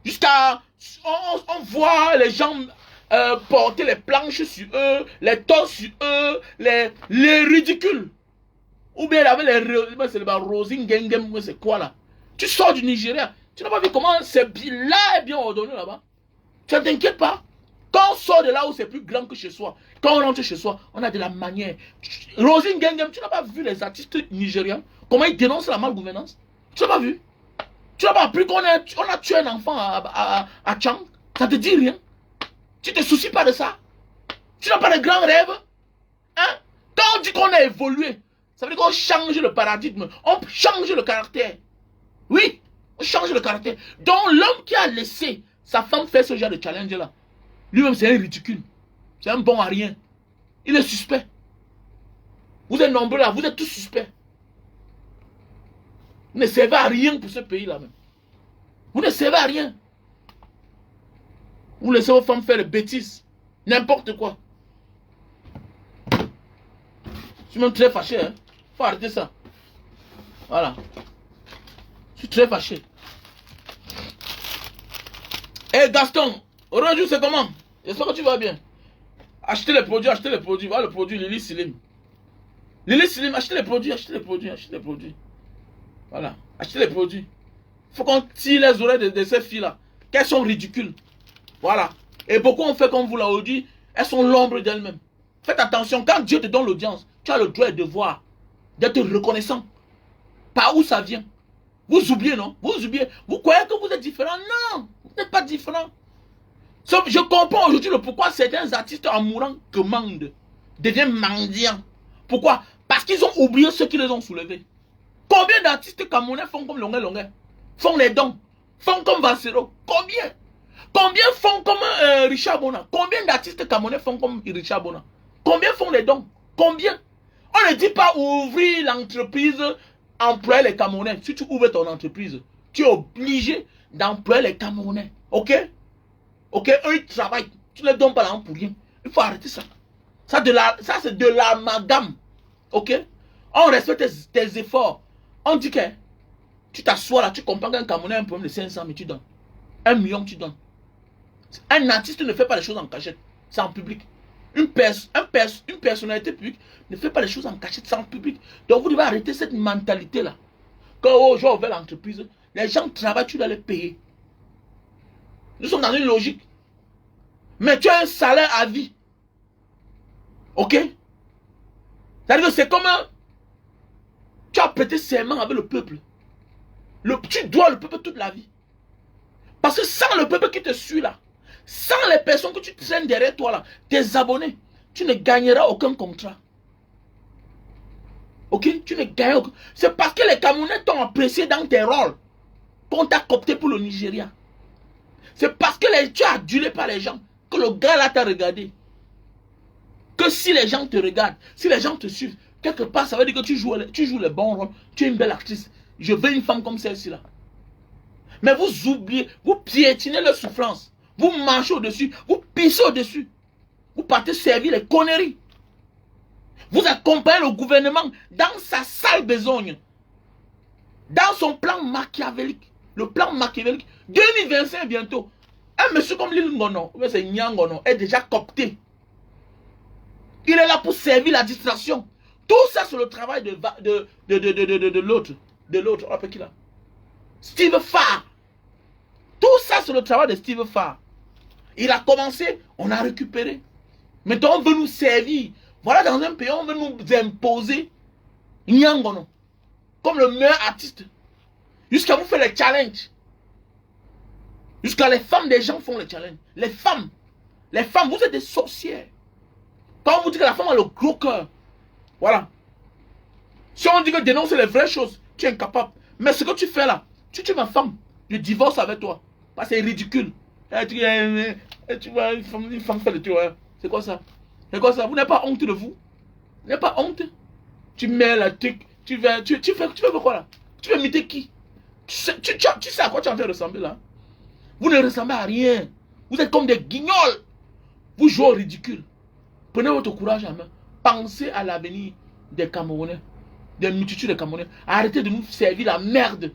Speaker 1: Jusqu'à... On voit les gens porter les planches sur eux, les torses sur eux, les ridicules. Ou bien il avait les... C'est le Rosing Gengem, c'est quoi là? Tu sors du Nigeria. Tu n'as pas vu comment c'est là est bien ordonné là-bas? Tu ne t'inquiètes pas. Quand on sort de là où c'est plus grand que chez soi, quand on rentre chez soi, on a de la manière. Rosing Gengem, tu n'as pas vu les artistes nigériens? Comment ils dénoncent la malgouvernance? Tu n'as pas vu? Tu n'as pas appris qu'on a tué un enfant à Tchang? Ça te dit rien? Tu ne te soucies pas de ça? Tu n'as pas de grands rêves? Hein? Quand on dit qu'on a évolué, ça veut dire qu'on change le paradigme, on change le caractère. Oui, on change le caractère. Donc l'homme qui a laissé sa femme faire ce genre de challenge-là, lui-même c'est un ridicule. C'est un bon à rien. Il est suspect. Vous êtes nombreux là, vous êtes tous suspects. Vous ne servez à rien pour ce pays-là même. Vous ne servez à rien. Vous laissez vos femmes faire des bêtises. N'importe quoi. Je suis même très fâché. Hein. Faut arrêter ça. Voilà. Je suis très fâché. Eh Gaston, aujourd'hui c'est comment? J'espère que tu vas bien. Achetez les produits, achetez les produits. Voilà le produit Lily Slim. Lily Slim, achetez les produits, achetez les produits, achetez les produits. Voilà, achetez les produits. Il faut qu'on tire les oreilles de ces filles-là. Qu'elles sont ridicules. Voilà. Et beaucoup ont fait comme vous l'avez dit. Elles sont l'ombre d'elles-mêmes. Faites attention, quand Dieu te donne l'audience, tu as le droit et le devoir d'être reconnaissant. Par où ça vient? Vous oubliez, non? Vous oubliez. Vous croyez que vous êtes différent? Non, vous n'êtes pas différent. Je comprends aujourd'hui le pourquoi certains artistes en mourant commandent, deviennent mendiants. Pourquoi? Parce qu'ils ont oublié ceux qui les ont soulevés. Combien d'artistes camerounais font comme Longuet Longuet? Font les dons? Font comme Vassero? Combien? Combien font comme Richard Bona? Combien d'artistes camerounais font comme Richard Bona? Combien font les dons? Combien? On ne dit pas ouvrir l'entreprise, employer les Camerounais. Si tu ouvres ton entreprise, tu es obligé d'employer les Camerounais. Ok? Ok? Eux, ils travaillent. Tu ne les donnes pas l'argent pour rien. Il faut arrêter ça. Ça, c'est de l'amalgame. Ok? On respecte tes efforts. On dit que tu t'assois là, tu comprends qu'un Camerounais a un problème de 500 000, tu donnes. 1 million, tu donnes. Un artiste ne fait pas les choses en cachette, c'est en public. Une personnalité publique ne fait pas les choses en cachette, c'est en public. Donc vous devez arrêter cette mentalité-là. Quand oh, j'ai ouvert l'entreprise, les gens travaillent, tu dois les payer. Nous sommes dans une logique. Mais tu as un salaire à vie. Ok? C'est-à-dire que c'est comme tu as prêté serment avec le peuple. Tu dois le peuple toute la vie. Parce que sans le peuple qui te suit là, sans les personnes que tu traînes derrière toi là, tes abonnés, tu ne gagneras aucun contrat. Ok? Tu ne gagneras aucun. C'est parce que les Camerounais t'ont apprécié dans tes rôles qu'on t'a coopté pour le Nigeria. C'est parce que tu es adulé par les gens que le gars là t'a regardé. Que si les gens te regardent, si les gens te suivent, quelque part ça veut dire que tu joues le bon rôle, tu es une belle actrice. Je veux une femme comme celle-ci là. Mais vous oubliez, vous piétinez leur souffrance. Vous marchez au-dessus, vous pissez au-dessus. Vous partez servir les conneries. Vous accompagnez le gouvernement dans sa sale besogne. Dans son plan machiavélique. Le plan machiavélique. 2025 bientôt. Un monsieur comme Lil Ngono, c'est Nyangono, est déjà coopté. Il est là pour servir la distraction. Tout ça c'est le travail de l'autre. De l'autre, on appelle qui là? Steve Farr. Tout ça c'est le travail de Steve Farr. Il a commencé, on a récupéré. Maintenant on veut nous servir. Voilà, dans un pays on veut nous imposer Nyangono comme le meilleur artiste. Jusqu'à vous faire les challenges. Jusqu'à les femmes des gens font les challenges. Les femmes, vous êtes des sorcières. Quand on vous dit que la femme a le gros cœur, voilà. Si on dit que dénoncer les vraies choses, tu es incapable. Mais ce que tu fais là, tu tues ma femme, je divorce avec toi. Parce que c'est ridicule. Tu vois, une femme fait le truc. C'est quoi ça? C'est quoi ça? Vous n'avez pas honte de vous? Vous n'avez pas honte? Tu mets la truc, tu fais quoi là? Tu veux imiter qui? Tu sais à quoi tu es en train de ressembler là? Vous ne ressemblez à rien. Vous êtes comme des guignols. Vous jouez au ridicule. Prenez votre courage en main. Pensez à l'avenir des Camerounais. Des multitudes de Camerounais. Arrêtez de nous servir la merde.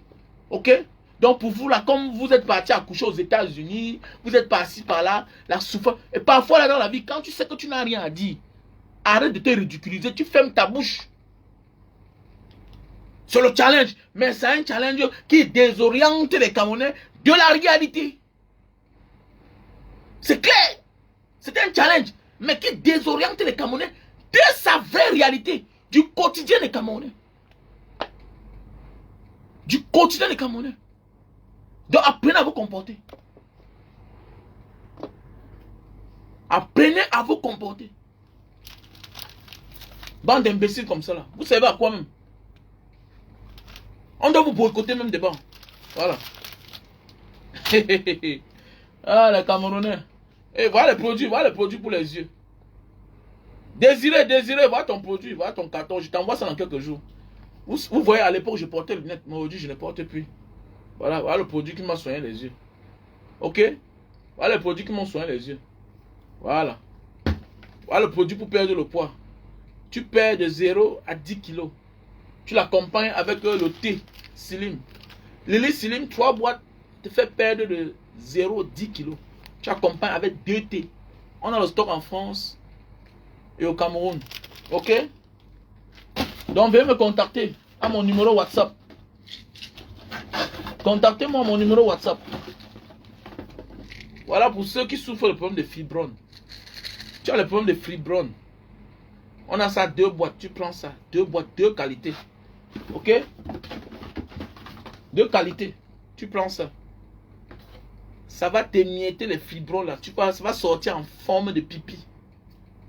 Speaker 1: Ok? Donc pour vous là, comme vous êtes parti accoucher aux États-Unis, vous êtes passé par là, la souffrance. Et parfois là dans la vie, quand tu sais que tu n'as rien à dire, arrête de te ridiculiser, tu fermes ta bouche. C'est le challenge. Mais c'est un challenge qui désoriente les Camerounais de la réalité. C'est clair. C'est un challenge, mais qui désoriente les Camerounais de sa vraie réalité, du quotidien des Camerounais. Du quotidien des Camerounais. Donc apprenez à vous comporter. Apprenez à vous comporter. Bande d'imbéciles comme ça là. Vous savez à quoi même? On doit vous boycotter même des bancs. Voilà. Ah les Camerounais. Et voilà les produits pour les yeux. Désiré, voilà ton produit, voilà ton carton. Je t'envoie ça dans quelques jours. Vous voyez, à l'époque, je portais les lunettes, mais aujourd'hui, je ne porte plus. Voilà, voilà le produit qui m'a soigné les yeux. Ok? Voilà le produit qui m'a soigné les yeux. Voilà. Voilà le produit pour perdre le poids. Tu perds de 0 à 10 kilos. Tu l'accompagnes avec le thé Slim. Lily Slim, 3 boîtes te fait perdre de 0 à 10 kilos. Tu accompagnes avec 2 thés. On a le stock en France et au Cameroun. Ok? Donc veuillez me contacter à mon numéro WhatsApp. Contactez-moi à mon numéro WhatsApp. Voilà pour ceux qui souffrent le problème de fibromes. Tu as le problème de fibromes. On a ça 2 boîtes. Tu prends ça. 2 boîtes, 2 qualités. Ok? 2 qualités. Tu prends ça. Ça va t'émietter les fibromes là. Ça va sortir en forme de pipi.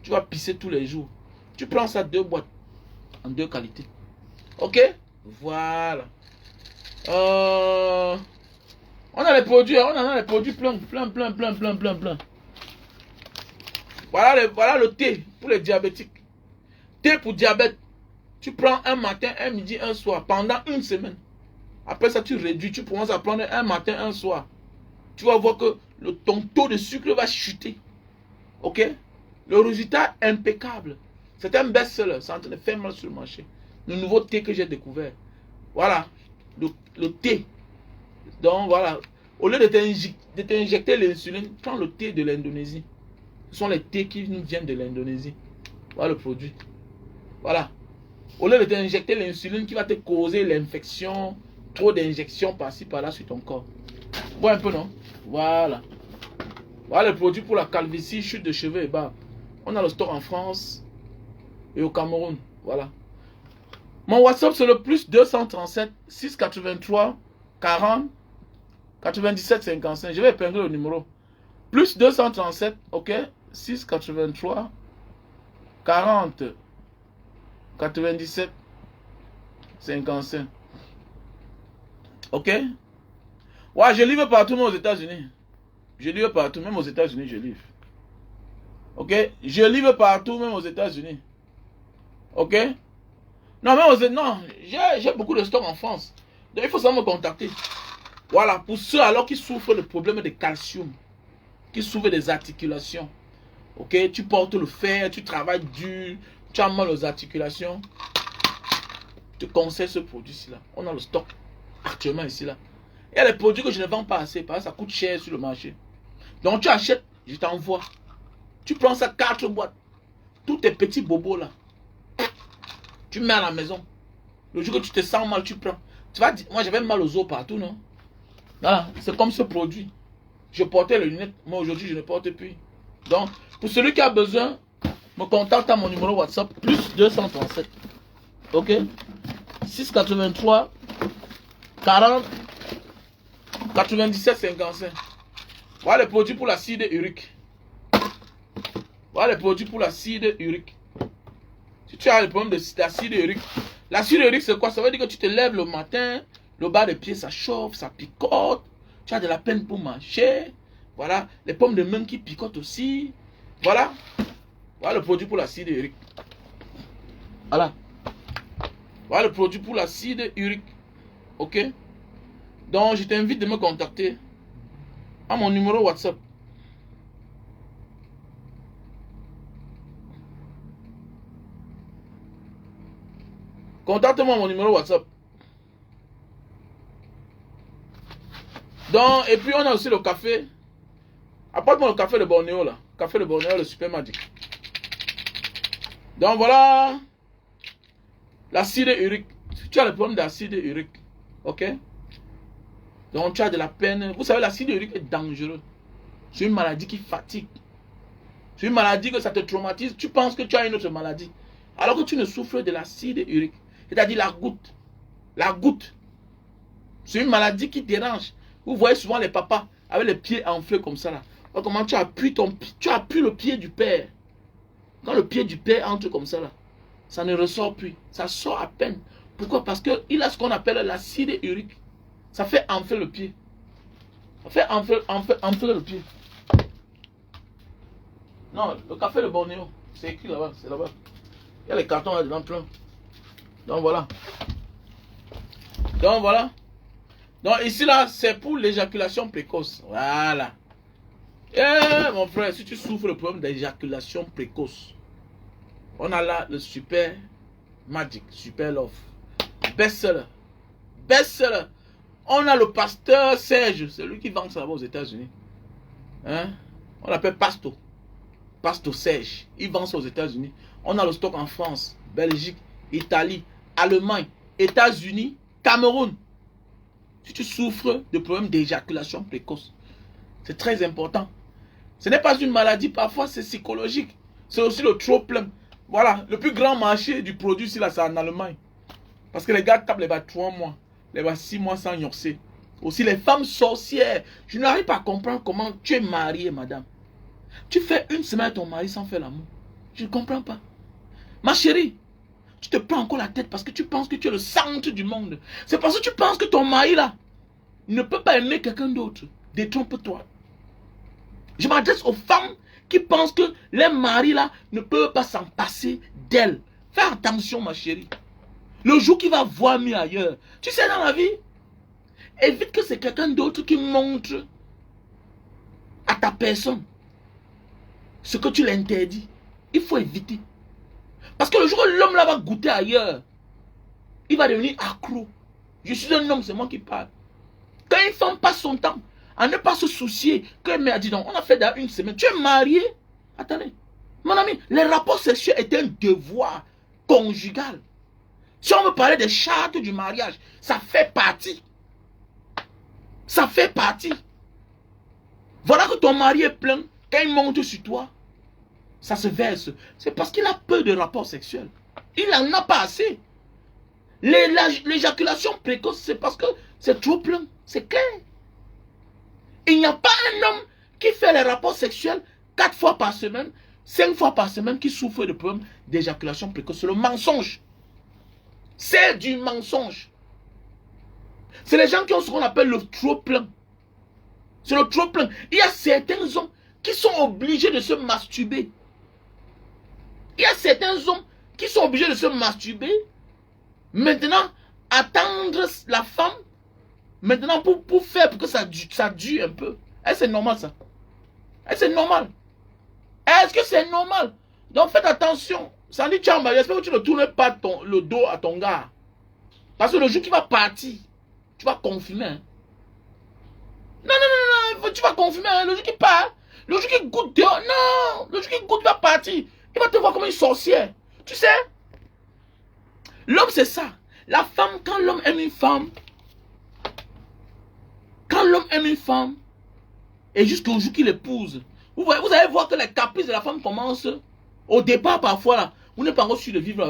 Speaker 1: Tu vas pisser tous les jours. Tu prends ça 2 boîtes. En 2 qualités. Ok? Voilà. On a les produits, on en a les produits plein. Voilà le thé pour les diabétiques. Thé pour diabète. Tu prends un matin, un midi, un soir pendant une semaine. Après ça, tu réduis, tu commences à prendre un matin, un soir. Tu vas voir que ton taux de sucre va chuter. Ok? Le résultat est impeccable. C'est un best-seller. C'est en train de faire mal sur le marché. Le nouveau thé que j'ai découvert. Voilà. Le thé. Donc voilà. Au lieu de t'injecter l'insuline, prends le thé de l'Indonésie. Ce sont les thés qui nous viennent de l'Indonésie. Voilà le produit. Voilà. Au lieu de t'injecter l'insuline qui va te causer l'infection, trop d'injections par-ci par-là sur ton corps. Vois un peu, non? Voilà. Voilà le produit pour la calvitie, chute de cheveux et barbe. On a le stock en France et au Cameroun. Voilà. Mon WhatsApp c'est le plus 237 683 40 97 55. Je vais épingler le numéro. Plus 237, ok? 683 40 97 55. Ok? Ouais, je livre partout, même aux États-Unis. Je livre partout, même aux États-Unis, je livre. Ok? Je livre partout, même aux États-Unis. Ok? Non, non, j'ai beaucoup de stock en France. Donc, il faut seulement me contacter. Voilà, pour ceux alors qui souffrent de problèmes de calcium, qui souffrent des articulations. Ok? Tu portes le fer, tu travailles dur, tu as mal aux articulations. Je te conseille ce produit-ci là. On a le stock actuellement ici là. Il y a des produits que je ne vends pas assez parce que ça coûte cher sur le marché. Donc tu achètes, je t'envoie. Tu prends ça 4 boîtes. Tous tes petits bobos là. Tu mets à la maison. Le jour que tu te sens mal, tu prends. Tu vas dire, moi j'avais mal aux os partout, non? Voilà, c'est comme ce produit. Je portais les lunettes, moi aujourd'hui je ne porte plus. Donc, pour celui qui a besoin, me contacte à mon numéro WhatsApp, plus 237. Ok? 683 40 97 55. Voilà les produits pour l'acide urique. Voilà les produits pour l'acide urique. Si tu as le problème d'acide urique, l'acide urique c'est quoi? Ça veut dire que tu te lèves le matin, le bas des pieds ça chauffe, ça picote, tu as de la peine pour marcher. Voilà, les pommes de main qui picotent aussi. Voilà. Voilà le produit pour l'acide urique. Voilà. Voilà le produit pour l'acide urique. Ok? Donc je t'invite de me contacter à mon numéro WhatsApp. Contacte-moi à mon numéro WhatsApp. Donc, et puis on a aussi le café. Apporte-moi le café de Bornéo là. Café de Bornéo, le super magique. Donc voilà. L'acide urique. Tu as le problème d'acide urique. Ok? Donc tu as de la peine. Vous savez, l'acide urique est dangereux. C'est une maladie qui fatigue. C'est une maladie que ça te traumatise. Tu penses que tu as une autre maladie. Alors que tu ne souffres de l'acide urique. C'est-à-dire la goutte. La goutte. C'est une maladie qui dérange. Vous voyez souvent les papas avec les pieds enflés comme ça là. Alors, comment tu appuies le pied du père. Quand le pied du père entre comme ça là, ça ne ressort plus. Ça sort à peine. Pourquoi? Parce qu'il a ce qu'on appelle l'acide urique. Ça fait enfler le pied. Ça fait enfler le pied. Non, le café de Bornéo, c'est écrit là-bas, c'est là-bas. Il y a les cartons là-dedans plein. Donc voilà. Donc voilà. Donc ici là, c'est pour l'éjaculation précoce. Voilà. Eh mon frère, si tu souffres le problème d'éjaculation précoce, on a là le super magic, super love. Best-seller. Best-seller. On a le pasteur Serge, c'est lui qui vend ça aux États-Unis. Hein? On l'appelle Pasto. Pasto Serge. Il vend ça aux États-Unis. On a le stock en France, Belgique, Italie, Allemagne, États-Unis, Cameroun. Si tu souffres de problèmes d'éjaculation précoce, c'est très important. Ce n'est pas une maladie, parfois c'est psychologique. C'est aussi le trop plein. Voilà, le plus grand marché du produit ici là, c'est en Allemagne. Parce que les gars tapent les bas 3 mois, les bas 6 mois sans yorcer. Aussi les femmes sorcières. Je n'arrive pas à comprendre comment tu es mariée, madame. Tu fais une semaine à ton mari sans faire l'amour. Je ne comprends pas. Ma chérie, tu te prends encore la tête parce que tu penses que tu es le centre du monde. C'est parce que tu penses que ton mari là ne peut pas aimer quelqu'un d'autre. Détrompe-toi. Je m'adresse aux femmes qui pensent que les maris là ne peuvent pas s'en passer d'elles. Fais attention ma chérie. Le jour qu'il va voir mieux ailleurs. Tu sais dans la vie, évite que c'est quelqu'un d'autre qui montre à ta personne ce que tu l'interdis. Il faut éviter. Parce que le jour où l'homme là va goûter ailleurs, il va devenir accro. Je suis un homme, c'est moi qui parle. Quand une femme passe son temps à ne pas se soucier, que m'a dit donc, on a fait dans une semaine, tu es marié. Attendez, mon ami, les rapports sexuels étaient un devoir conjugal. Si on me parlait des chartes du mariage, ça fait partie. Ça fait partie. Voilà que ton mari est plein, quand il monte sur toi, ça se verse. C'est parce qu'il a peur de rapports sexuels. Il n'en a pas assez. L'éjaculation précoce, c'est parce que c'est trop plein. C'est clair. Il n'y a pas un homme qui fait les rapports sexuels 4 fois par semaine, 5 fois par semaine, qui souffre de problèmes d'éjaculation précoce. C'est le mensonge. C'est du mensonge. C'est les gens qui ont ce qu'on appelle le trop plein. C'est le trop plein. Il y a certains hommes qui sont obligés de se masturber. Il y a certains hommes qui sont obligés de se masturber. Maintenant, attendre la femme. Maintenant, pour faire pour que ça dure un peu. Est-ce que c'est normal ça? Est-ce que c'est normal? Est-ce que c'est normal? Donc faites attention. Sandy Chamba, j'espère que tu ne tournes pas le dos à ton gars. Parce que le jour qu'il va partir, tu vas confirmer. Hein? Non, tu vas confirmer. Hein? Le jour qu'il part, le jour qu'il goûte dehors, non, le jour qu'il goûte va partir. Il va te voir comme une sorcière. Tu sais? L'homme, c'est ça. La femme, quand l'homme aime une femme, et jusqu'au jour qu'il épouse, vous allez voir que les caprices de la femme commencent. Au départ, parfois, là, vous n'êtes pas encore sûr de vivre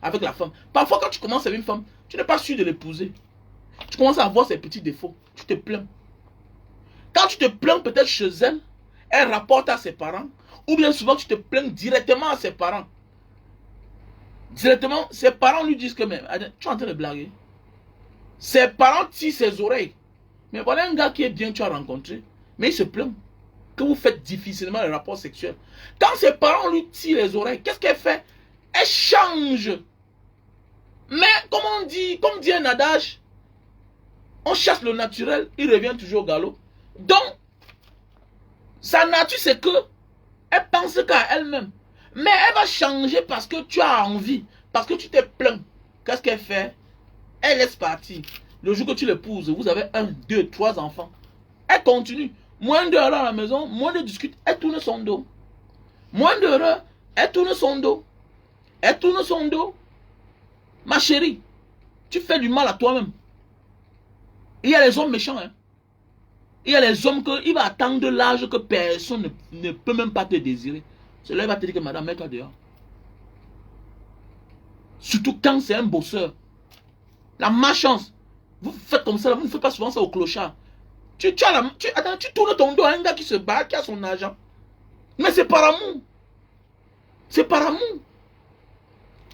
Speaker 1: avec la femme. Parfois, quand tu commences avec une femme, tu n'es pas sûr de l'épouser. Tu commences à voir ses petits défauts. Tu te plains. Quand tu te plains peut-être chez elle, elle rapporte à ses parents. Ou bien souvent, tu te plains directement à ses parents. Directement, ses parents lui disent que, mais, tu es en train de blaguer. Ses parents tirent ses oreilles. Mais voilà un gars qui est bien, tu as rencontré. Mais il se plaint que vous faites difficilement les rapports sexuels. Quand ses parents lui tirent les oreilles, qu'est-ce qu'elle fait? Elle change. Mais comme dit un adage, on chasse le naturel, il revient toujours au galop. Donc, sa nature, c'est que elle pense qu'à elle-même. Mais elle va changer parce que tu as envie, parce que tu t'es plaint. Qu'est-ce qu'elle fait? Elle laisse partir. Le jour que tu l'épouses, vous avez 1, 2, 3 enfants. Elle continue. Moins d'heures à la maison, moins de discute, elle tourne son dos. Moins d'heures, elle tourne son dos. Elle tourne son dos. Ma chérie, tu fais du mal à toi-même. Il y a les hommes méchants. Hein. Il y a les hommes qui vont attendre l'âge que personne ne peut même pas te désirer. Celui-là va te dire que madame, mets-toi dehors. Surtout quand c'est un bosseur. La malchance. Vous faites comme ça, vous ne faites pas souvent ça au clochard. Tu tournes ton dos à un gars qui se bat, qui a son argent. Mais c'est par amour. C'est par amour.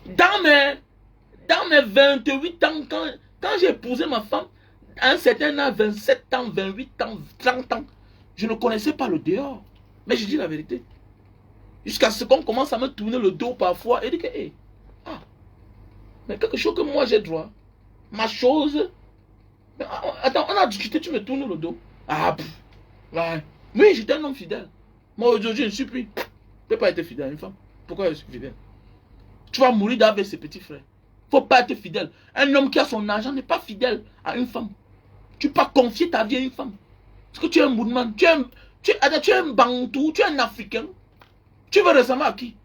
Speaker 1: Dans mes 28 ans, quand j'ai épousé ma femme, à un certain âge, 27 ans, 28 ans, 30 ans, je ne connaissais pas le dehors. Mais je dis la vérité. Jusqu'à ce qu'on commence à me tourner le dos parfois et dire que, hey, mais quelque chose que moi j'ai droit. Ma chose. Attends, on a discuté, tu me tournes le dos. Ouais. Oui, j'étais un homme fidèle. Moi aujourd'hui, je ne suis plus. Je ne peux pas être fidèle à une femme. Pourquoi je suis fidèle? Tu vas mourir avec ses petits frères. Il ne faut pas être fidèle. Un homme qui a son argent n'est pas fidèle à une femme. Tu ne peux pas confier ta vie à une femme. Parce que tu es un moudman. Tu es un bantou, tu es un africain. Tu veux ressembler à qui?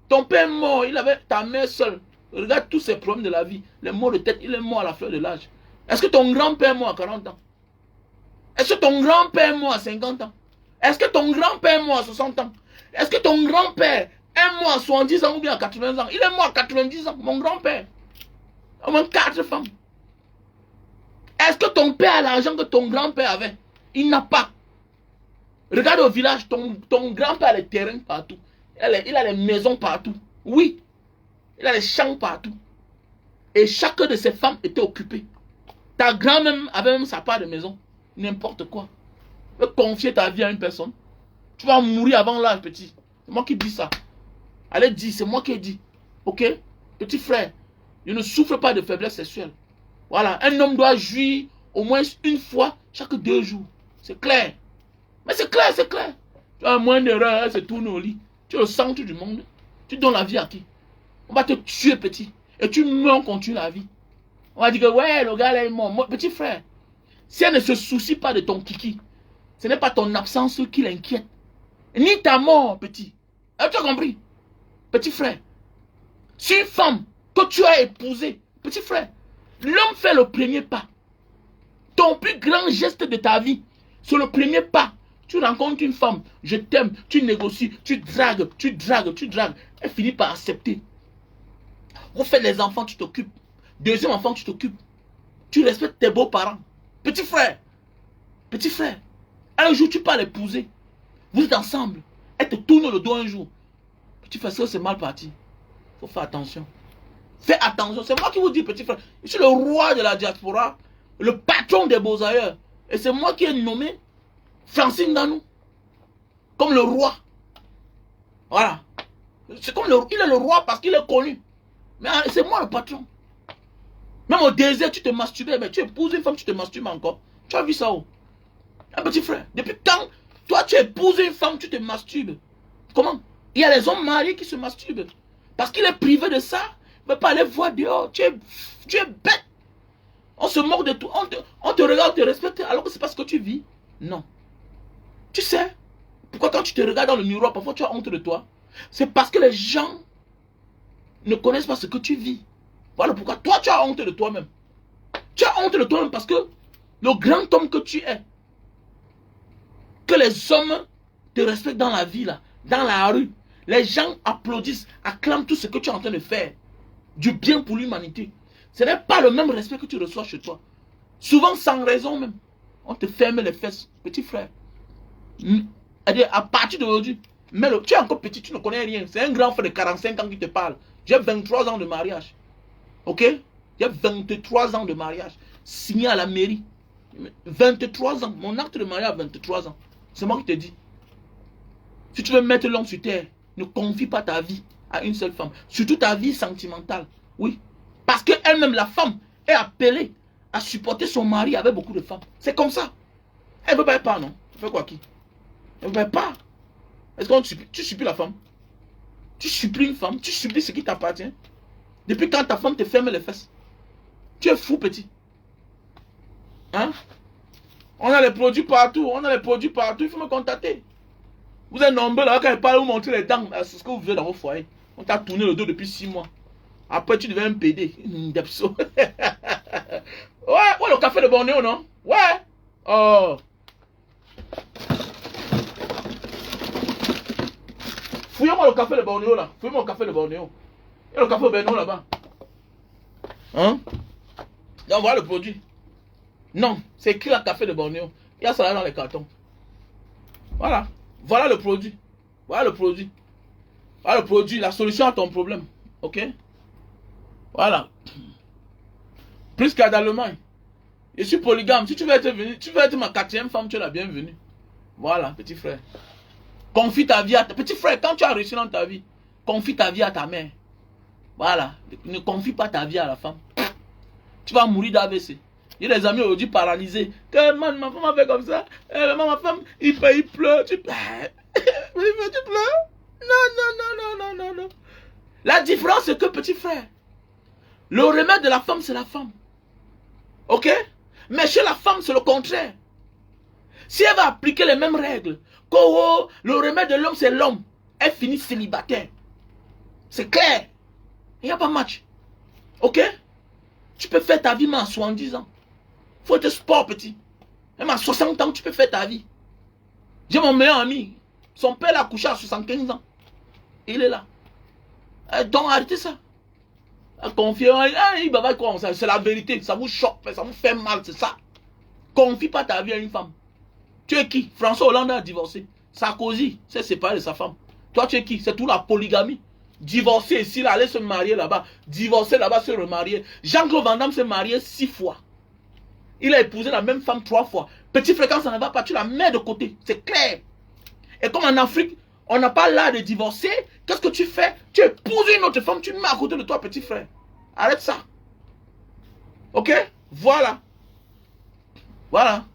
Speaker 1: Ton père est mort, il avait ta mère seule. Regarde tous ces problèmes de la vie. Les maux de tête, il est mort à la fleur de l'âge. Est-ce que ton grand-père est mort à 40 ans? Est-ce que ton grand-père est mort à 50 ans? Est-ce que ton grand-père est mort à 60 ans? Est-ce que ton grand-père est mort à 70 ans ou bien à 80 ans? Il est mort à 90 ans, mon grand-père. Au moins 4 femmes. Est-ce que ton père a l'argent que ton grand-père avait? Il n'a pas. Regarde au village, ton grand-père a les terrains partout. Il a les maisons partout. Oui. Il a les champs partout. Et chacune de ces femmes était occupée. Ta grand-mère avait même sa part de maison. N'importe quoi. Tu veux confier ta vie à une personne. Tu vas mourir avant l'âge, petit. C'est moi qui dis ça. Allez, dis, c'est moi qui ai dit. Ok? Petit frère, je ne souffre pas de faiblesse sexuelle. Voilà. Un homme doit jouir au moins une fois chaque 2 jours. C'est clair. Mais c'est clair, c'est clair. Tu as moins d'erreur, c'est tourne au lit. Tu es le centre du monde. Tu donnes la vie à qui? On va te tuer, petit. Et tu meurs, on continue la vie. On va dire que, ouais, le gars là est mort. Petit frère, si elle ne se soucie pas de ton kiki, ce n'est pas ton absence qui l'inquiète. Ni ta mort, petit. Tu as compris? Petit frère. Si une femme que tu as épousée, petit frère, l'homme fait le premier pas. Ton plus grand geste de ta vie, c'est le premier pas. Tu rencontres une femme, je t'aime, tu négocies, tu dragues. Elle finit par accepter. Vous faites les enfants, tu t'occupes. Deuxième enfant, tu t'occupes. Tu respectes tes beaux-parents. Petit frère, un jour tu pars l'épouser. Vous êtes ensemble. Elle te tourne le dos un jour. Petit frère, ça c'est mal parti. Il faut faire attention. Fais attention. C'est moi qui vous dis, petit frère. Je suis le roi de la diaspora. Le patron des beaux-ailleurs. Et c'est moi qui ai nommé Francine Danou comme le roi. Voilà. C'est comme il est le roi parce qu'il est connu. Mais c'est moi le patron. Même au désert, tu te masturbais. Mais tu épouses une femme, tu te masturbes encore. Tu as vu ça où? Un petit frère. Depuis quand toi tu épouses une femme, tu te masturbes? Comment? Il y a les hommes mariés qui se masturbent. Parce qu'il est privé de ça. Il ne peut pas aller voir dehors. Tu es bête. On se moque de tout. On te regarde, on te respecte. Alors que c'est parce que tu vis. Non. Tu sais pourquoi quand tu te regardes dans le miroir, parfois tu as honte de toi? C'est parce que les gens ne connaissent pas ce que tu vis. Voilà pourquoi toi tu as honte de toi-même. Tu as honte de toi-même parce que le grand homme que tu es, que les hommes te respectent dans la vie, là, dans la rue, les gens applaudissent, acclament tout ce que tu es en train de faire, du bien pour l'humanité. Ce n'est pas le même respect que tu reçois chez toi. Souvent sans raison même. On te ferme les fesses, petit frère. À partir d'aujourd'hui, tu es encore petit, tu ne connais rien. C'est un grand frère de 45 ans qui te parle. J'ai 23 ans de mariage. Ok? J'ai 23 ans de mariage. Signé à la mairie. 23 ans. Mon acte de mariage a 23 ans. C'est moi qui te dis. Si tu veux mettre l'homme sur terre, ne confie pas ta vie à une seule femme. Surtout ta vie sentimentale. Oui. Parce qu'elle-même, la femme, est appelée à supporter son mari avec beaucoup de femmes. C'est comme ça. Elle ne veut pas, non? Tu fais quoi qui? Elle ne veut pas. Est-ce que tu supplies la femme? Tu supplies une femme, tu supplies ce qui t'appartient. Depuis quand ta femme te ferme les fesses? Tu es fou, petit. Hein? On a les produits partout. On a les produits partout. Il faut me contacter. Vous êtes nombreux là, quand je parle, vous montrez les dents. C'est ce que vous faites dans vos foyers. On t'a tourné le dos depuis 6 mois. Après, tu deviens un PD. Depso. Ouais, le café de Bornéo, non? Ouais. Oh. Fouillez-moi le café de Bornéo là. Fouillez-moi le café de Bornéo. Il y a le café de Bornéo là-bas. Hein? Donc voilà le produit. Non, c'est écrit le café de Bornéo. Il y a ça là dans les cartons. Voilà. Voilà le produit. Voilà le produit. Voilà le produit, la solution à ton problème. Ok? Voilà. Plus qu'à d'Allemagne. Je suis polygame. Si tu veux être venu, tu veux être ma 4e femme, tu es la bienvenue. Voilà, petit frère. Confie ta vie à ta... Petit frère, quand tu as réussi dans ta vie, confie ta vie à ta mère. Voilà. Ne confie pas ta vie à la femme. Tu vas mourir d'AVC. Il y a des amis aujourd'hui paralysés. Que man, ma femme a fait comme ça. Ma femme, il pleure. Tu pleures. Tu pleures. Non. La différence, c'est que, petit frère, le remède de la femme, c'est la femme. Ok? Mais chez la femme, c'est le contraire. Si elle va appliquer les mêmes règles, que le remède de l'homme, c'est l'homme, elle finit célibataire. C'est clair. Il n'y a pas match. Ok? Tu peux faire ta vie, mais à 70 ans. Il faut être sport, petit. Même à 60 ans, tu peux faire ta vie. J'ai mon meilleur ami. Son père l'a couché à 75 ans. Il est là. Donc, arrêtez ça. Confier, c'est la vérité. Ça vous choque, ça vous fait mal, c'est ça. Confie pas ta vie à une femme. Tu es qui? François Hollande a divorcé. Sarkozy s'est séparé de sa femme. Toi, tu es qui? C'est tout la polygamie. Divorcer ici, là, aller se marier là-bas. Divorcer là-bas, se remarier. Jean-Claude Van Damme s'est marié 6 fois. Il a épousé la même femme 3 fois. Petit fréquence, ça ne va pas, tu la mets de côté. C'est clair. Et comme en Afrique, on n'a pas l'art de divorcer, qu'est-ce que tu fais? Tu épouses une autre femme, tu mets à côté de toi, petit frère. Arrête ça. Ok? Voilà. Voilà.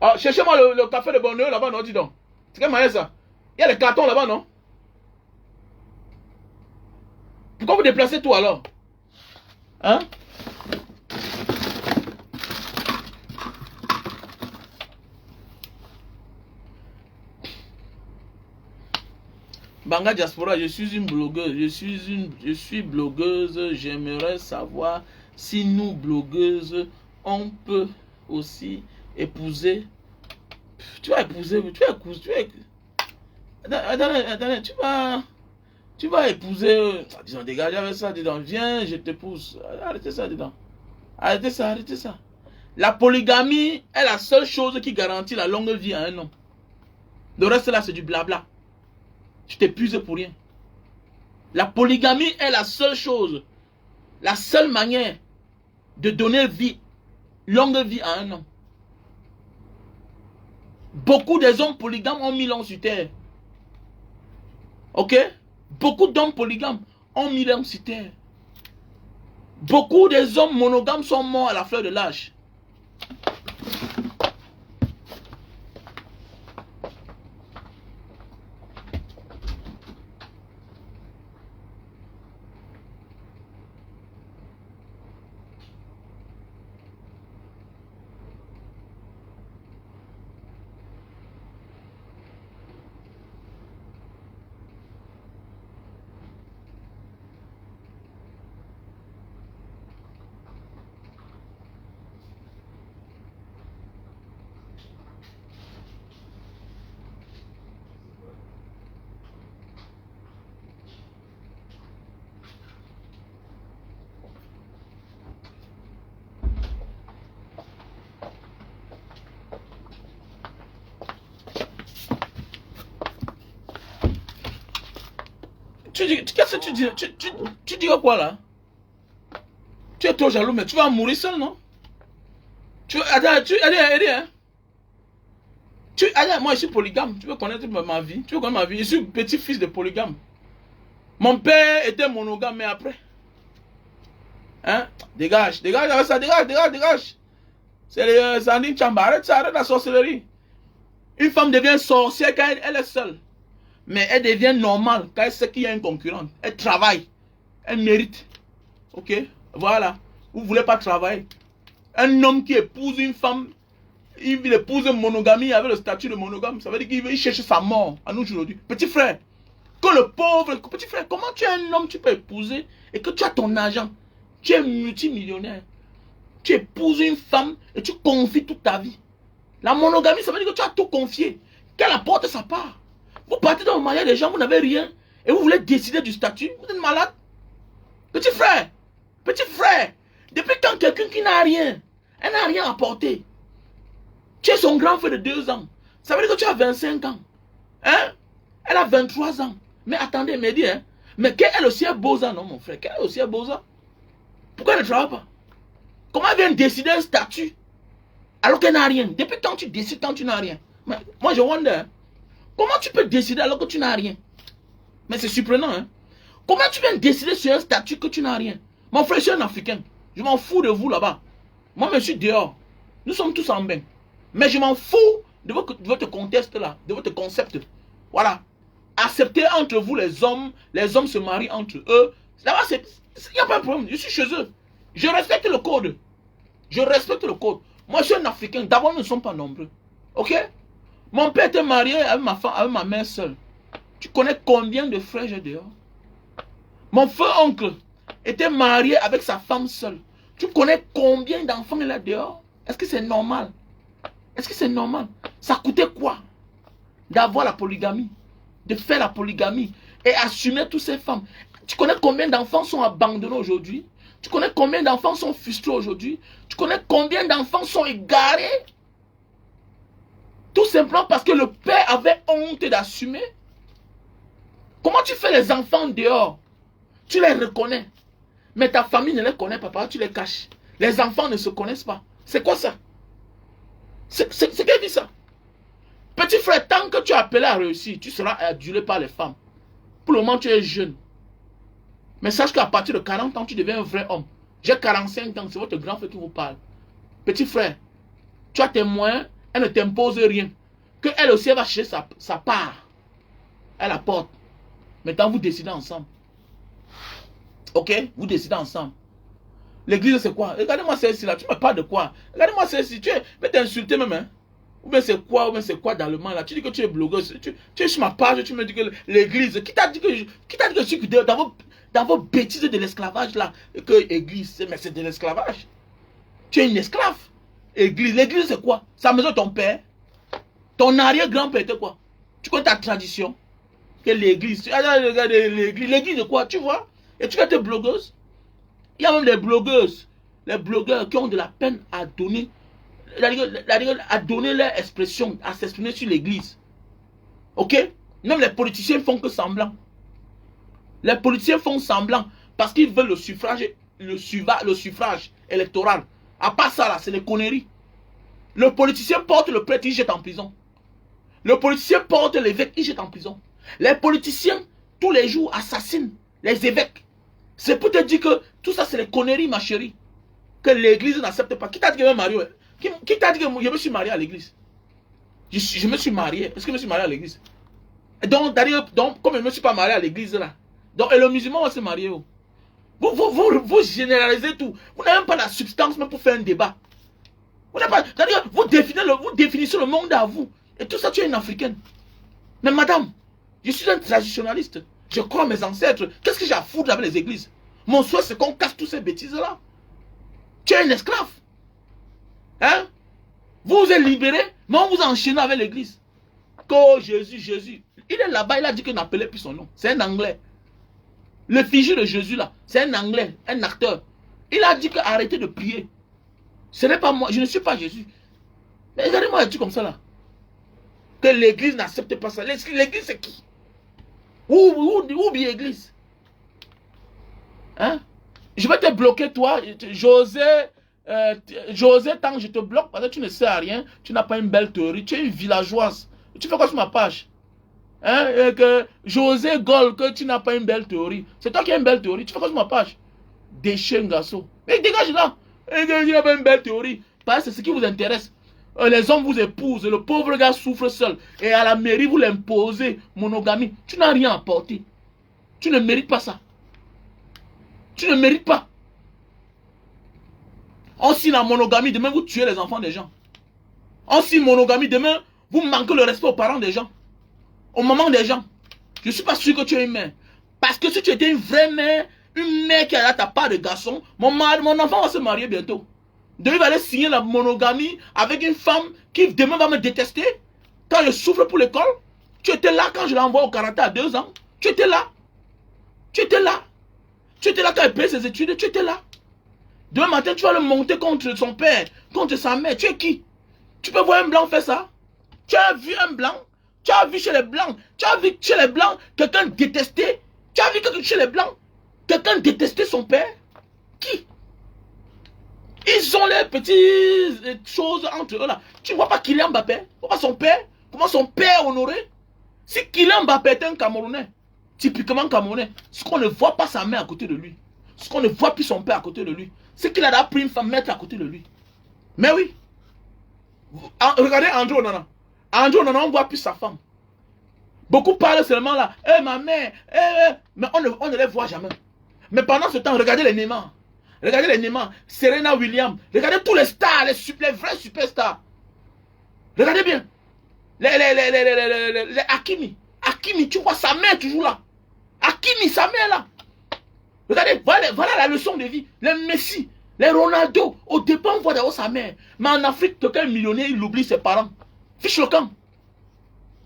Speaker 1: Ah, cherchez-moi le café de Bornéo là-bas, non, dis donc. C'est quel manière ça? Il y a les cartons là-bas, non? Pourquoi vous déplacez tout alors? Hein? Banga Diaspora, je suis une blogueuse. Je suis blogueuse. J'aimerais savoir si nous, blogueuses, on peut aussi épouser. Tu vas épouser. Attends, tu vas épouser. Disons, dégage avec ça, disons, viens, je t'épouse. Arrêtez ça, disons. Arrêtez ça. La polygamie est la seule chose qui garantit la longue vie à un homme. Le reste là, c'est du blabla. Tu t'épuises pour rien. La polygamie est la seule chose, la seule manière de donner longue vie à un homme. Beaucoup des hommes polygames ont mis l'homme sur terre. Ok? Beaucoup d'hommes polygames ont mis l'homme sur terre. Beaucoup des hommes monogames sont morts à la fleur de l'âge. Qu'est-ce que tu dis? Tu dis quoi là? Tu es trop jaloux, mais tu vas mourir seul, non? Allez, moi je suis polygame. Tu veux connaître ma vie? Tu veux connaître ma vie? Je suis petit-fils de polygame. Mon père était monogame, mais après. Hein? Dégage avec ça, dégage. C'est les Sandine Chamba. Arrête la sorcellerie. Une femme devient sorcière quand elle est seule. Mais elle devient normale quand elle sait qu'il y a un concurrent. Elle travaille. Elle mérite. Ok? Voilà. Vous ne voulez pas travailler. Un homme qui épouse une femme, il épouse une monogamie avec le statut de monogame. Ça veut dire qu'il cherche sa mort à nous aujourd'hui. Petit frère, que le pauvre, petit frère, comment tu es un homme, tu peux épouser et que tu as ton argent. Tu es multimillionnaire. Tu épouses une femme et tu confies toute ta vie. La monogamie, ça veut dire que tu as tout confié. Qu'elle apporte sa part. Vous partez dans le mariage des gens, vous n'avez rien. Et vous voulez décider du statut. Vous êtes malade. Petit frère, depuis quand quelqu'un qui n'a rien, elle n'a rien apporté. Tu es son grand frère de 2 ans. Ça veut dire que tu as 25 ans. Hein? Elle a 23 ans. Mais attendez, elle me dit, hein? Mais qu'elle aussi est beau non, mon frère? Qu'elle aussi est beau Pourquoi elle ne travaille pas? Comment elle vient décider un statut alors qu'elle n'a rien? Depuis quand tu décides quand tu n'as rien? Mais moi, je wonder, hein? Comment tu peux décider alors que tu n'as rien? Mais c'est surprenant, hein? Comment tu viens décider sur un statut que tu n'as rien? Mon frère, je suis un Africain. Je m'en fous de vous là-bas. Moi, je suis dehors. Nous sommes tous en bain. Mais je m'en fous de votre contexte là, de votre concept. Voilà. Acceptez entre vous les hommes se marient entre eux. Là-bas, il n'y a pas de problème. Je suis chez eux. Je respecte le code. Je respecte le code. Moi, je suis un Africain. D'abord, nous ne sommes pas nombreux. Ok? Mon père était marié avec ma femme, avec ma mère seule. Tu connais combien de frères j'ai dehors? Mon frère oncle était marié avec sa femme seule. Tu connais combien d'enfants il a dehors? Est-ce que c'est normal? Est-ce que c'est normal? Ça coûtait quoi d'avoir la polygamie? De faire la polygamie et assumer toutes ces femmes. Tu connais combien d'enfants sont abandonnés aujourd'hui? Tu connais combien d'enfants sont frustrés aujourd'hui? Tu connais combien d'enfants sont égarés? Tout simplement parce que le père avait honte d'assumer. Comment tu fais les enfants dehors? Tu les reconnais. Mais ta famille ne les connaît pas, tu les caches. Les enfants ne se connaissent pas. C'est quoi ça? C'est qu'elle dit ça. Petit frère, tant que tu es appelé à réussir, tu seras adulé par les femmes. Pour le moment, tu es jeune. Mais sache qu'à partir de 40 ans, tu deviens un vrai homme. J'ai 45 ans, c'est votre grand frère qui vous parle. Petit frère, tu as tes moyens, elle ne t'impose rien. Que elle aussi, elle va chercher sa part. Elle apporte. Maintenant, vous décidez ensemble. Ok? Vous décidez ensemble. L'église, c'est quoi? Regardez-moi celle-ci là. Tu me parles de quoi? Regardez-moi celle-ci. Tu peux t'insulter même, hein? Ou bien c'est quoi d'allemand là? Tu dis que tu es blogueuse. Tu es sur ma page, tu me dis que l'église. Qui t'a dit que je suis dans vos bêtises de l'esclavage là? Que l'église, mais c'est de l'esclavage. Tu es une esclave. Église. L'église, c'est quoi? C'est la maison de ton père. Ton arrière-grand-père était quoi? Tu connais ta tradition? Que l'église. Regarde l'église. L'église de quoi? Tu vois? Et tu es blogueuse. Il y a même des blogueuses. Les blogueurs qui ont de la peine à donner. À donner leur expression, à s'exprimer sur l'église. Ok? Même les politiciens font que semblant. Les politiciens font semblant parce qu'ils veulent le suffrage électoral. À part ça, là, c'est des conneries. Le politicien porte le prêtre, il jette en prison. Le politicien porte l'évêque, il jette en prison. Les politiciens, tous les jours, assassinent les évêques. C'est pour te dire que tout ça, c'est des conneries, ma chérie. Que l'église n'accepte pas. Qui t'a dit que je me marie? Qui t'a dit que je me suis marié à l'église? Je me suis marié. Est-ce que je me suis marié à l'église? Donc, comme je ne me suis pas marié à l'église là. Donc, et le musulman va se marier. Vous généralisez tout. Vous n'avez même pas la substance même pour faire un débat. Vous définissez le monde à vous. Et tout ça, tu es une africaine. Mais madame, je suis un traditionnaliste. Je crois à mes ancêtres. Qu'est-ce que j'ai à foutre avec les églises? Mon souhait, c'est qu'on casse toutes ces bêtises-là. Tu es un esclave. Hein? Vous vous êtes libéré, mais on vous enchaîne avec l'église. Oh Jésus. Il est là-bas, il a dit qu'il n'appelait plus son nom. C'est un Anglais. Le figure de Jésus là, c'est un Anglais, un acteur. Il a dit qu'arrêtez de prier. Ce n'est pas moi, je ne suis pas Jésus. Mais regardez-moi un truc comme ça là. Que l'église n'accepte pas ça. L'église c'est qui? Où bien l'église? Hein? Je vais te bloquer toi, José, tant que je te bloque parce que tu ne sais rien, tu n'as pas une belle théorie, tu es une villageoise. Tu fais quoi sur ma page? Hein? Et que José Gol, que tu n'as pas une belle théorie. C'est toi qui as une belle théorie, tu fais quoi sur ma page? Déchet un garçon. Mais dégage là. Et que tu n'as pas une belle théorie. Parce que c'est ce qui vous intéresse. Les hommes vous épousent, le pauvre gars souffre seul. Et à la mairie, vous l'imposez, monogamie. Tu n'as rien apporté. Tu ne mérites pas ça. Tu ne mérites pas. On signe la monogamie, demain vous tuez les enfants des gens. On signe monogamie, demain vous manquez le respect aux parents des gens. Aux mamans des gens. Je ne suis pas sûr que tu es une mère. Parce que si tu étais une vraie mère, une mère qui a ta part de garçon, mon enfant va se marier bientôt. Donc il va aller signer la monogamie avec une femme qui demain va me détester. Quand je souffre pour l'école, tu étais là quand je l'envoie au karaté à 2 ans. Tu étais là. Tu étais là. Tu étais là quand il payait ses études. Tu étais là. Demain matin, tu vas le monter contre son père, contre sa mère. Tu es qui? Tu peux voir un blanc faire ça? Tu as vu un blanc? Tu as vu chez les blancs? Tu as vu chez les blancs quelqu'un détester? Tu as vu que chez les blancs quelqu'un détester son père? Qui? Ils ont les petites choses entre eux là. Tu ne vois pas Kylian Mbappé? Tu ne vois pas son père? Comment son père honoré? Si Kylian Mbappé est un Camerounais, typiquement Camerounais, ce qu'on ne voit pas sa mère à côté de lui, ce qu'on ne voit plus son père à côté de lui, c'est qu'il a pris une femme mettre à côté de lui. Mais oui. Regardez André Onana. André Onana, on ne voit plus sa femme. Beaucoup parlent seulement là. Ma mère. Mais on ne les voit jamais. Mais pendant ce temps, regardez les Neymar. Regardez les Neymar. Serena Williams. Regardez tous les stars, les vrais superstars. Regardez bien. Les Hakimi. Hakimi, tu vois sa mère toujours là. Hakimi, sa mère là. Regardez, voilà la leçon de vie. Les Messi, les Ronaldo. Au départ, on voit d'abord sa mère. Mais en Afrique, quelqu'un millionnaire, il oublie ses parents. Fiche le camp.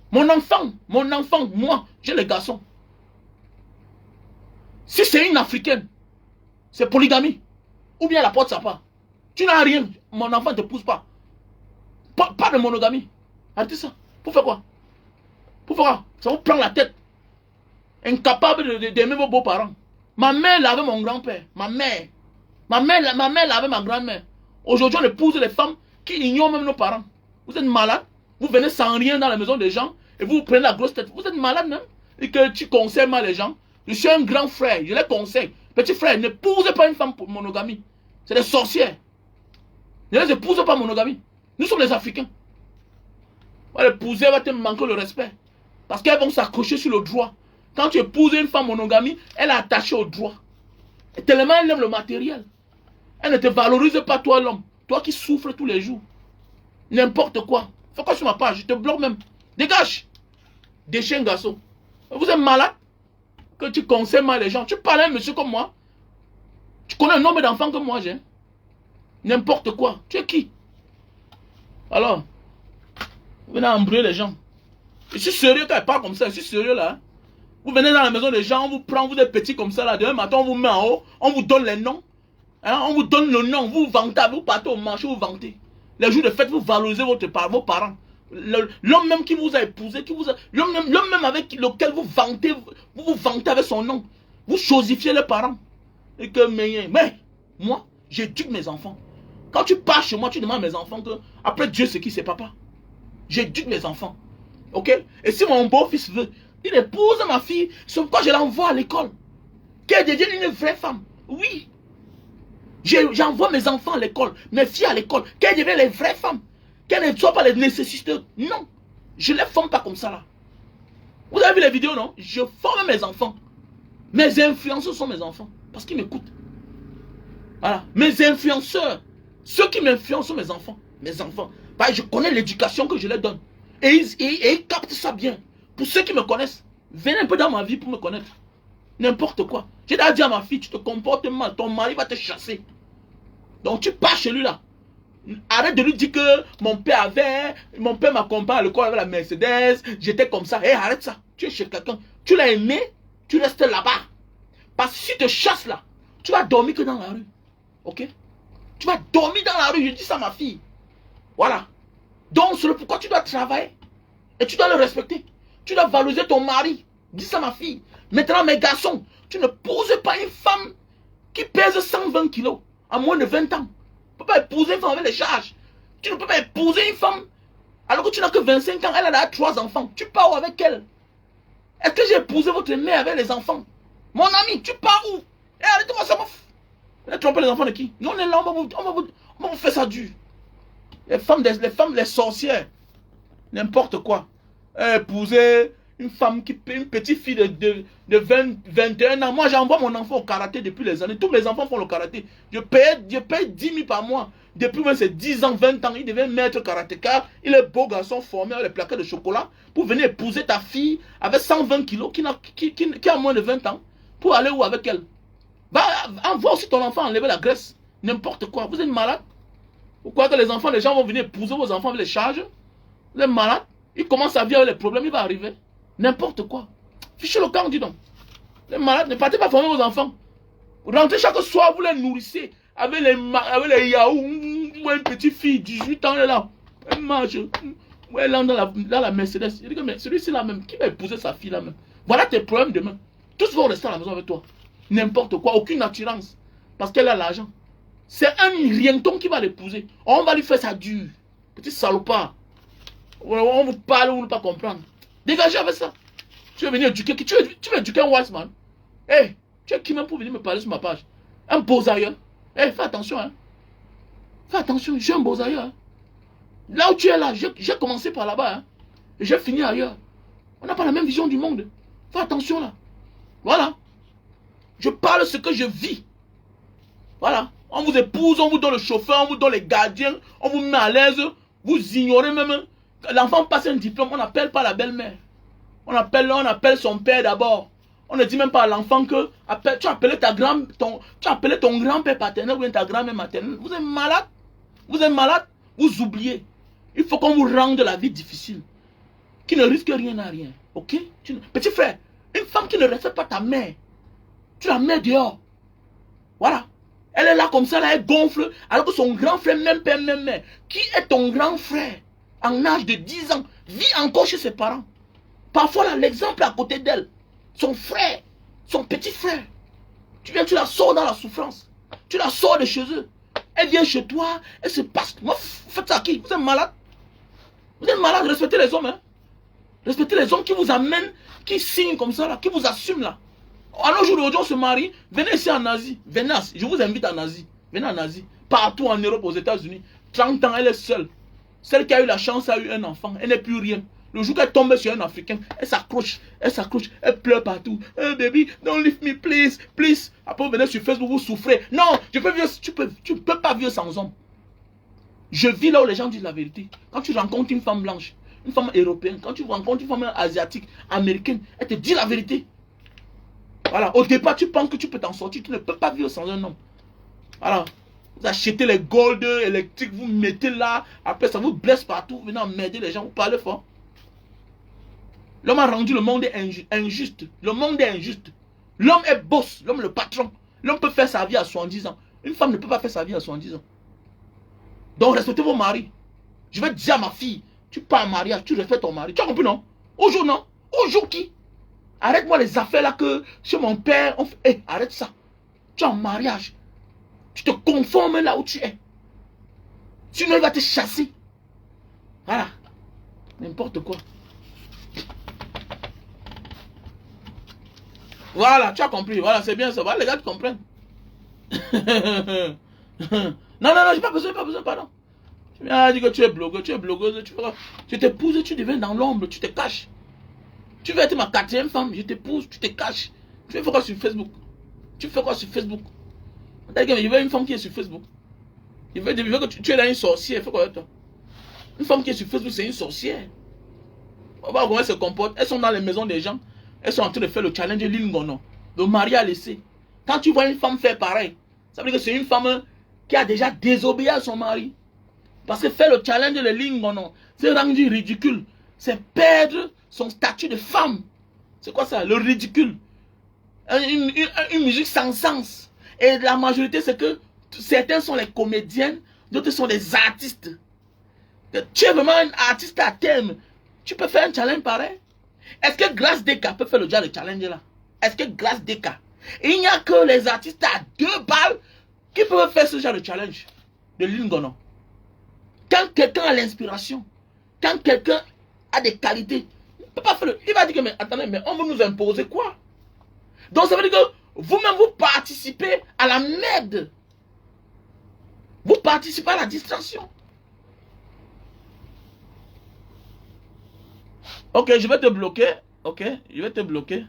Speaker 1: Mon enfant, moi, j'ai les garçons. Si c'est une Africaine, c'est polygamie. Ou bien la porte ça part. Tu n'as rien. Mon enfant ne te pousse pas. Pas de monogamie. Arrêtez ça. Pour faire quoi? Pour faire quoi? Ça vous prend la tête. Incapable d'aimer vos beaux-parents. Ma mère lavait mon grand-père. Ma mère lavait ma grand-mère. Aujourd'hui, on épouse les femmes qui ignorent même nos parents. Vous êtes malade. Vous venez sans rien dans la maison des gens et vous prenez la grosse tête. Vous êtes malade même. Et que tu conseilles mal les gens. Je suis un grand frère. Je les conseille. Petit frère, n'épousez pas une femme pour monogamie. C'est des sorcières. Ne les épousez pas monogamie. Nous sommes les Africains. L'épouser va te manquer le respect. Parce qu'elles vont s'accrocher sur le droit. Quand tu épouses une femme monogamie, elle est attachée au droit. Et tellement elle aime le matériel. Elle ne te valorise pas, toi l'homme. Toi qui souffres tous les jours. N'importe quoi. Fais quoi sur ma page? Je te bloque même. Dégage. Déchets un garçon. Vous êtes malade? Que tu conseilles mal les gens. Tu parles à un monsieur comme moi. Tu connais un nombre d'enfants comme moi, j'ai. N'importe quoi. Tu es qui? Alors, vous venez embrouiller les gens. Je suis sérieux quand elle parle comme ça. Je suis sérieux là. Vous venez dans la maison des gens, on vous prend, vous êtes petits comme ça là. Demain matin, on vous met en haut, on vous donne les noms. Hein, on vous donne le nom, vous vantez, vous partez au marché, vous vantez. Les jours de fête, vous valorisez vos parents. L'homme même qui vous a épousé, l'homme même avec lequel vous vous vantez avec son nom. Vous chosifiez les parents. Et que, mais moi, j'éduque mes enfants. Quand tu pars chez moi, tu demandes à mes enfants que, après Dieu, c'est qui, c'est papa. J'éduque mes enfants. Ok? Et si mon beau-fils veut, il épouse ma fille, c'est pourquoi je l'envoie à l'école. Qu'elle devienne une vraie femme. Oui. J'envoie mes enfants à l'école, mes filles à l'école, qu'elles deviennent les vraies femmes. Qu'elles ne soient pas les nécessiteuses. Non. Je ne les forme pas comme ça là. Vous avez vu les vidéos, non? Je forme mes enfants. Mes influenceurs sont mes enfants. Parce qu'ils m'écoutent. Voilà. Mes influenceurs. Ceux qui m'influencent sont mes enfants. Mes enfants. Parce que je connais l'éducation que je leur donne. Et ils captent ça bien. Pour ceux qui me connaissent, venez un peu dans ma vie pour me connaître. N'importe quoi. J'ai déjà dit à ma fille, tu te comportes mal, ton mari va te chasser. Donc tu pars chez lui là. Arrête de lui dire que mon père m'accompagne à l'école avec la Mercedes, j'étais comme ça. Hé, arrête ça. Tu es chez quelqu'un. Tu l'as aimé, tu restes là-bas. Parce que si tu te chasses là, tu vas dormir que dans la rue. Ok? Tu vas dormir dans la rue, je dis ça à ma fille. Voilà. Donc c'est pourquoi tu dois travailler. Et tu dois le respecter. Tu dois valoriser ton mari. Dis ça à ma fille. Maintenant mes garçons, tu ne poses pas une femme qui pèse 120 kilos à moins de 20 ans. Tu ne peux pas épouser une femme avec les charges. Tu ne peux pas épouser une femme alors que tu n'as que 25 ans. Elle a 3 enfants. Tu pars où avec elle? Est-ce que j'ai épousé votre mère avec les enfants? Mon ami, tu pars où? Eh, arrêtez-moi ça. Vous allez tromper les enfants de qui? Nous on est là, on va vous faire ça dur. Les sorcières. N'importe quoi. Épouser une petite fille de 21 ans. Moi, j'envoie mon enfant au karaté depuis les années. Tous mes enfants font le karaté. Je paye 10 000 par mois. Depuis même ses 10 ans, 20 ans, il devient maître karatéka. Il est beau garçon formé avec les plaquettes de chocolat pour venir épouser ta fille avec 120 kilos qui a moins de 20 ans pour aller où avec elle. Envoie aussi ton enfant enlever la graisse. N'importe quoi. Vous êtes malade? Vous croyez que les gens vont venir épouser vos enfants avec les charges? Vous êtes malade? Il commence à vivre avec les problèmes, il va arriver. N'importe quoi. Fichez le camp, dis donc. Les malades, ne partez pas former vos enfants. Rentrez chaque soir, vous les nourrissez. Avec les yaourts, une petite fille, 18 ans, elle est là. Elle marche. Elle est dans la Mercedes. Il dit que mais celui-ci là même, qui va épouser sa fille là même? Voilà tes problèmes demain. Tous vont rester à la maison avec toi. N'importe quoi, aucune attirance. Parce qu'elle a l'argent. C'est un rienton qui va l'épouser. On va lui faire ça dur. Petit salopard. On vous parle, on ne veut pas comprendre. Dégagez avec ça. Tu veux venir éduquer qui? Tu veux éduquer un wise man? Hey, tu es qui même pour venir me parler sur ma page? Un beau ailleurs. Hey, fais attention, hein. Fais attention, je suis un beau ailleurs. Hein. Là où tu es là, j'ai commencé par là-bas. Hein. Et j'ai fini ailleurs. On n'a pas la même vision du monde. Fais attention là. Voilà. Je parle ce que je vis. Voilà. On vous épouse, on vous donne le chauffeur, on vous donne les gardiens, on vous met à l'aise. Vous ignorez même. L'enfant passe un diplôme, on n'appelle pas la belle-mère. On appelle son père d'abord. On ne dit même pas à l'enfant que tu as appelé ton grand-père paternel ou bien ta grand-mère maternelle. Vous êtes malade. Vous êtes malade. Vous oubliez. Il faut qu'on vous rende la vie difficile. Qui ne risque rien à rien. Ok? Petit frère, une femme qui ne respecte pas ta mère, tu la mets dehors. Voilà. Elle est là comme ça, là, elle gonfle, alors que son grand frère, même père, même mère, qui est ton grand frère, en âge de 10 ans, vit encore chez ses parents. Parfois, là, l'exemple à côté d'elle, son frère, son petit frère, tu la sors dans la souffrance. Tu la sors de chez eux. Elle vient chez toi, elle se passe. Moi, vous faites ça à qui? Vous êtes malade? Vous êtes malade, respectez les hommes, hein. Respectez les hommes qui vous amènent, qui signent comme ça, là, qui vous assument, là. À nos jours d'aujourd'hui, on se marie. Venez ici en Asie. Venez, je vous invite en Asie. Venez en Asie. Partout en Europe, aux États-Unis. 30 ans, elle est seule. Celle qui a eu la chance a eu un enfant. Elle n'est plus rien. Le jour qu'elle tombe sur un Africain, elle s'accroche. Elle pleure partout. Hey baby, don't leave me, please, please. Après, vous venez sur Facebook, vous souffrez. Non, tu ne peux pas vivre sans homme. Je vis là où les gens disent la vérité. Quand tu rencontres une femme blanche, une femme européenne, quand tu rencontres une femme asiatique, américaine, elle te dit la vérité. Voilà, au départ, tu penses que tu peux t'en sortir, tu ne peux pas vivre sans un homme. Voilà, vous achetez les gold électriques, vous mettez là, après ça vous blesse partout, vous venez emmerder les gens, vous parlez fort. L'homme a rendu le monde injuste. Le monde est injuste. L'homme est boss, l'homme le patron. L'homme peut faire sa vie à 70 ans. Une femme ne peut pas faire sa vie à 70 ans. Donc respectez vos maris. Je vais dire à ma fille, tu pars en mariage, tu respectes ton mari. Tu as compris, non? Au jour, non? Au jour qui? Arrête-moi les affaires là que chez mon père, on fait. Hey, arrête ça. Tu es en mariage. Tu te conformes là où tu es. Sinon, il va te chasser. Voilà. N'importe quoi. Voilà, tu as compris. Voilà, c'est bien ça. Voilà, les gars, tu comprennent. Non, j'ai pas besoin, pardon. Tu viens dire que tu es blogueuse, tu t'épouses, tu deviens dans l'ombre, tu te caches. Tu veux être ma 4e femme, je t'épouse, tu te caches. Tu fais quoi sur Facebook? Tu fais quoi sur Facebook? Je veux une femme qui est sur Facebook. Je veux que tu es là une sorcière, fais quoi avec toi? Une femme qui est sur Facebook, c'est une sorcière. On va voir comment elle se comporte. Elles sont dans les maisons des gens. Elles sont en train de faire le challenge Lingono. Le mari a laissé. Quand tu vois une femme faire pareil, ça veut dire que c'est une femme qui a déjà désobéi à son mari. Parce que faire le challenge de Lingono, c'est rendu ridicule. C'est perdre son statut de femme. C'est quoi ça? Le ridicule. Une musique sans sens. Et la majorité, c'est que certains sont les comédiennes, d'autres sont des artistes. Tu es vraiment un artiste à thème. Tu peux faire un challenge pareil? Est-ce que Grace Deka peut faire le challenge là? Est-ce que Grace Deka? Il n'y a que les artistes à 2 balles qui peuvent faire ce genre de challenge de Lingono. Quand quelqu'un a l'inspiration, quand quelqu'un a des qualités, il ne peut pas faire le... Il va dire que, mais attendez, mais on veut nous imposer quoi? Donc ça veut dire que vous-même, vous participez à la merde. Vous participez à la distraction. Ok, je vais te bloquer. Ok, je vais te bloquer.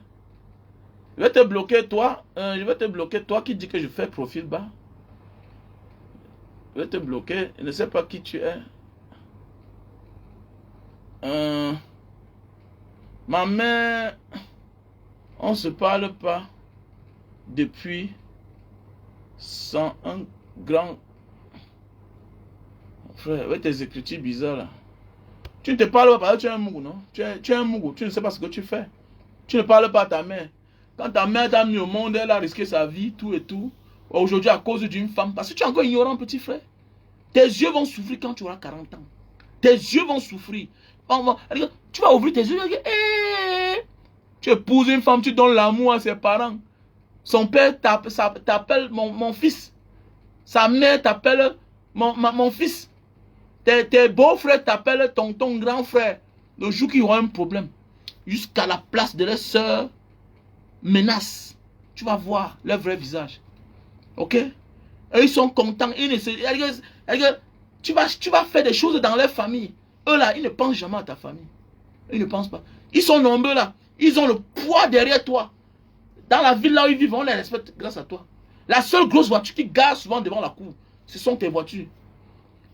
Speaker 1: Je vais te bloquer, toi. Je vais te bloquer, toi qui dis que je fais profil bas. Je vais te bloquer. Je ne sais pas qui tu es. Ma mère, on ne se parle pas depuis 101 grand... Frère, avec tes écritures bizarres là. Tu ne te parles pas parce que tu es un mougou, non? Tu es un mougou, tu ne sais pas ce que tu fais. Tu ne parles pas à ta mère. Quand ta mère t'a mis au monde, elle a risqué sa vie, tout et tout. Aujourd'hui, à cause d'une femme. Parce que tu es encore ignorant, petit frère. Tes yeux vont souffrir quand tu auras 40 ans. Tes yeux vont souffrir. Tu vas ouvrir tes yeux. Tu épouses une femme, tu donnes l'amour à ses parents. Son père t'appelle mon fils. Sa mère t'appelle mon fils. Tes beaux-frères t'appellent ton grand frère. Le jour qu'il y aura un problème, jusqu'à la place de leur soeur, menace. Tu vas voir leur vrai visage. Ok? Et ils sont contents. Tu vas faire des choses dans leur famille. Eux là, ils ne pensent jamais à ta famille. Ils ne pensent pas. Ils sont nombreux là. Ils ont le poids derrière toi. Dans la ville là où ils vivent, on les respecte grâce à toi. La seule grosse voiture qui gare souvent devant la cour, ce sont tes voitures.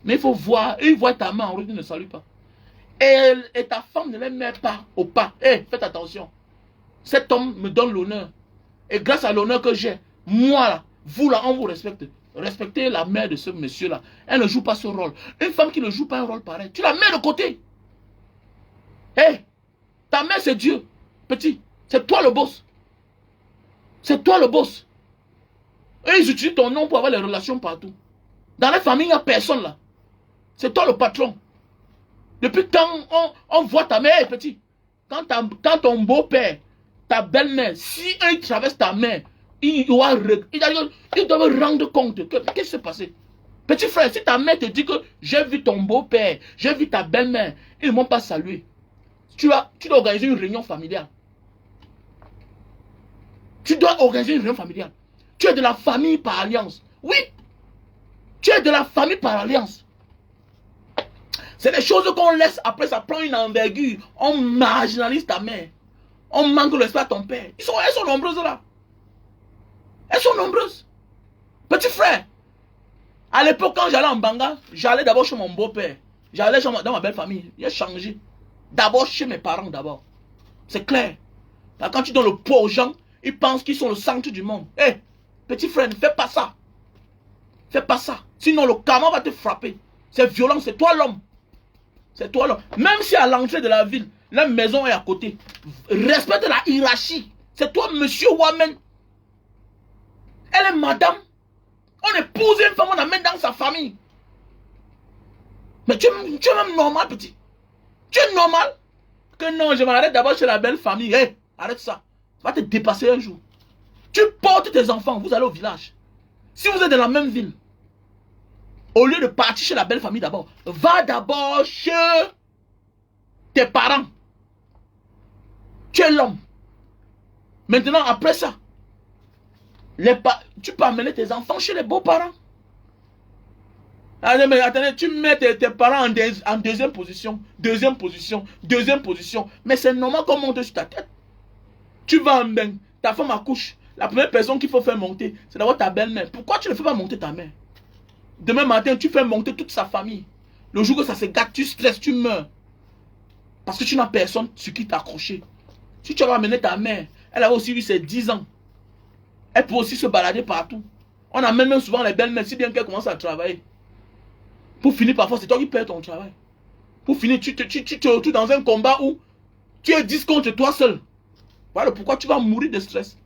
Speaker 1: Mais il faut voir, ils voient ta main en route, ils ne saluent pas. Et ta femme ne les met pas au pas. Hé, faites attention. Cet homme me donne l'honneur. Et grâce à l'honneur que j'ai, moi là, vous là, on vous respecte. Respectez la mère de ce monsieur là. Elle ne joue pas ce rôle. Une femme qui ne joue pas un rôle pareil, tu la mets de côté. Hé, ta mère c'est Dieu. Petit, c'est toi le boss. C'est toi le boss. Et ils utilisent ton nom pour avoir les relations partout. Dans la famille, il n'y a personne là. C'est toi le patron. Depuis quand on voit ta mère, petit, quand ton beau-père, ta belle-mère, si un traverse ta mère, ils doivent rendre compte. Qu'est-ce qui s'est passé? Petit frère, si ta mère te dit que j'ai vu ton beau-père, j'ai vu ta belle-mère, ils ne m'ont pas salué. Tu dois organiser une réunion familiale. Tu dois organiser une réunion familiale. Tu es de la famille par alliance. Oui, tu es de la famille par alliance. C'est des choses qu'on laisse, après ça prend une envergure. On marginalise ta mère. On manque le respect à ton père. Elles sont nombreuses là. Elles sont nombreuses. Petit frère, à l'époque quand j'allais en Banga, j'allais d'abord chez mon beau-père. J'allais dans ma belle famille. J'ai changé. D'abord chez mes parents d'abord. C'est clair. Quand tu donnes le poids aux gens, ils pensent qu'ils sont le centre du monde. Hé, petit frère, ne fais pas ça. Fais pas ça. Sinon le karma va te frapper. C'est violent, c'est toi l'homme. C'est toi l'homme. Même si à l'entrée de la ville, la maison est à côté. Respecte la hiérarchie. C'est toi, monsieur Wamen. Elle est madame. On épouse une femme, on l'amène dans sa famille. Mais tu es même normal, petit. Tu es normal. Que non, je m'arrête d'abord chez la belle famille. Hé, arrête ça. Ça va te dépasser un jour. Tu portes tes enfants, vous allez au village. Si vous êtes dans la même ville, au lieu de partir chez la belle famille d'abord, va d'abord chez tes parents. Tu es l'homme. Maintenant, après ça, tu peux amener tes enfants chez les beaux-parents. Mais attendez, tu mets tes parents en deuxième position, deuxième position, deuxième position. Mais c'est normal qu'on monte sur ta tête. Tu vas en bain, ta femme accouche. La première personne qu'il faut faire monter, c'est d'abord ta belle-mère. Pourquoi tu ne fais pas monter ta mère? Demain matin, tu fais monter toute sa famille. Le jour que ça se gâte, tu stresses, tu meurs. Parce que tu n'as personne sur qui t'accrocher. Si tu vas amener ta mère, elle a aussi eu ses 10 ans. Elle peut aussi se balader partout. On amène même souvent les belles-mères, si bien qu'elles commencent à travailler. Pour finir, parfois, c'est toi qui perds ton travail. Pour finir, tu te retrouves dans un combat où tu es 10 contre toi seul. Voilà pourquoi tu vas mourir de stress.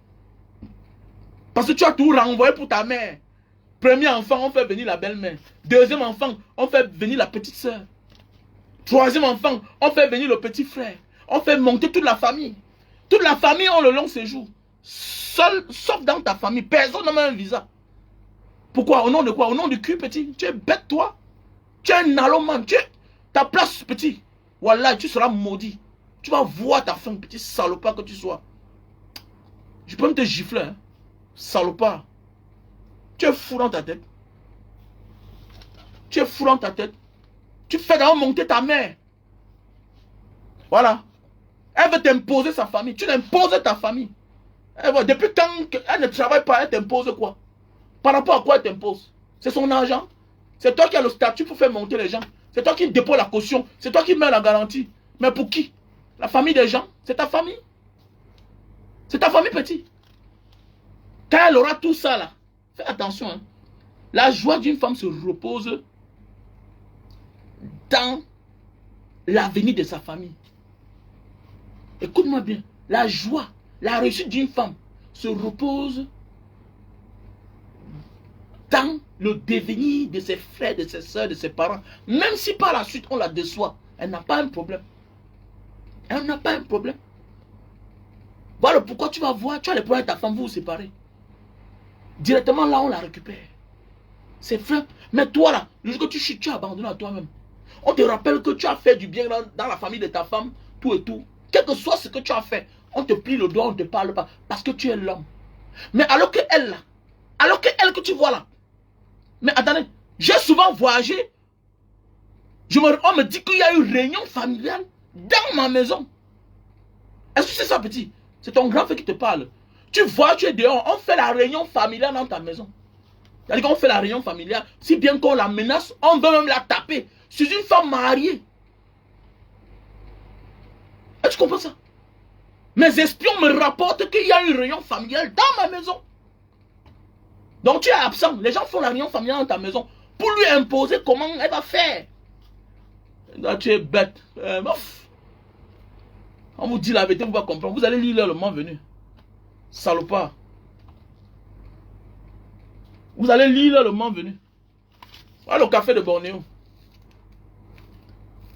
Speaker 1: Parce que tu as tout renvoyé pour ta mère. Premier enfant, on fait venir la belle-mère. Deuxième enfant, on fait venir la petite soeur. Troisième enfant, on fait venir le petit frère. On fait monter toute la famille. Toute la famille a le long séjour. Seul, sauf dans ta famille, personne n'a même un visa. Pourquoi? Au nom de quoi? Au nom du cul, petit. Tu es bête, toi. Tu es un allemand. Ta place, petit. Voilà, tu seras maudit. Tu vas voir ta fin, petit salopard que tu sois. Je peux même te gifler, hein. Salopard. Tu es fou dans ta tête. Tu es fou dans ta tête. Tu fais d'abord monter ta mère. Voilà. Elle veut t'imposer sa famille. Tu l'imposes ta famille. Depuis quand elle ne travaille pas, elle t'impose quoi? Par rapport à quoi elle t'impose? C'est son argent. C'est toi qui as le statut pour faire monter les gens. C'est toi qui dépose la caution. C'est toi qui mets la garantie. Mais pour qui? La famille des gens. C'est ta famille. C'est ta famille, petit. Quand elle aura tout ça là, fais attention. Hein. La joie d'une femme se repose dans l'avenir de sa famille. Écoute-moi bien. La joie, la réussite d'une femme se repose dans le devenir de ses frères, de ses soeurs, de ses parents. Même si par la suite on la déçoit, elle n'a pas un problème. Elle n'a pas un problème. Voilà pourquoi tu vas voir, tu as les problèmes avec ta femme, vous vous séparez. Directement là, on la récupère. C'est vrai. Mais toi là, le jour que tu chutes, tu as abandonné à toi-même. On te rappelle que tu as fait du bien dans la famille de ta femme, tout et tout. Quel que soit ce que tu as fait, on te plie le doigt, on ne te parle pas. Parce que tu es l'homme. Mais alors que elle là, alors que elle que tu vois là. Mais attendez, j'ai souvent voyagé. On me dit qu'il y a une réunion familiale dans ma maison. Est-ce que c'est ça, petit? C'est ton grand frère qui te parle. Tu vois, tu es dehors, on fait la réunion familiale dans ta maison. C'est-à-dire qu'on fait la réunion familiale, si bien qu'on la menace, on veut même la taper. C'est une femme mariée. Est-ce que tu comprends ça? Mes espions me rapportent qu'il y a une réunion familiale dans ma maison. Donc tu es absent. Les gens font la réunion familiale dans ta maison pour lui imposer comment elle va faire. Là, tu es bête. On vous dit la vérité, vous ne pouvez pas comprendre. Vous allez lire le moment venu. Salopard. Vous allez lire le moment venu. Voilà le café de Bornéo.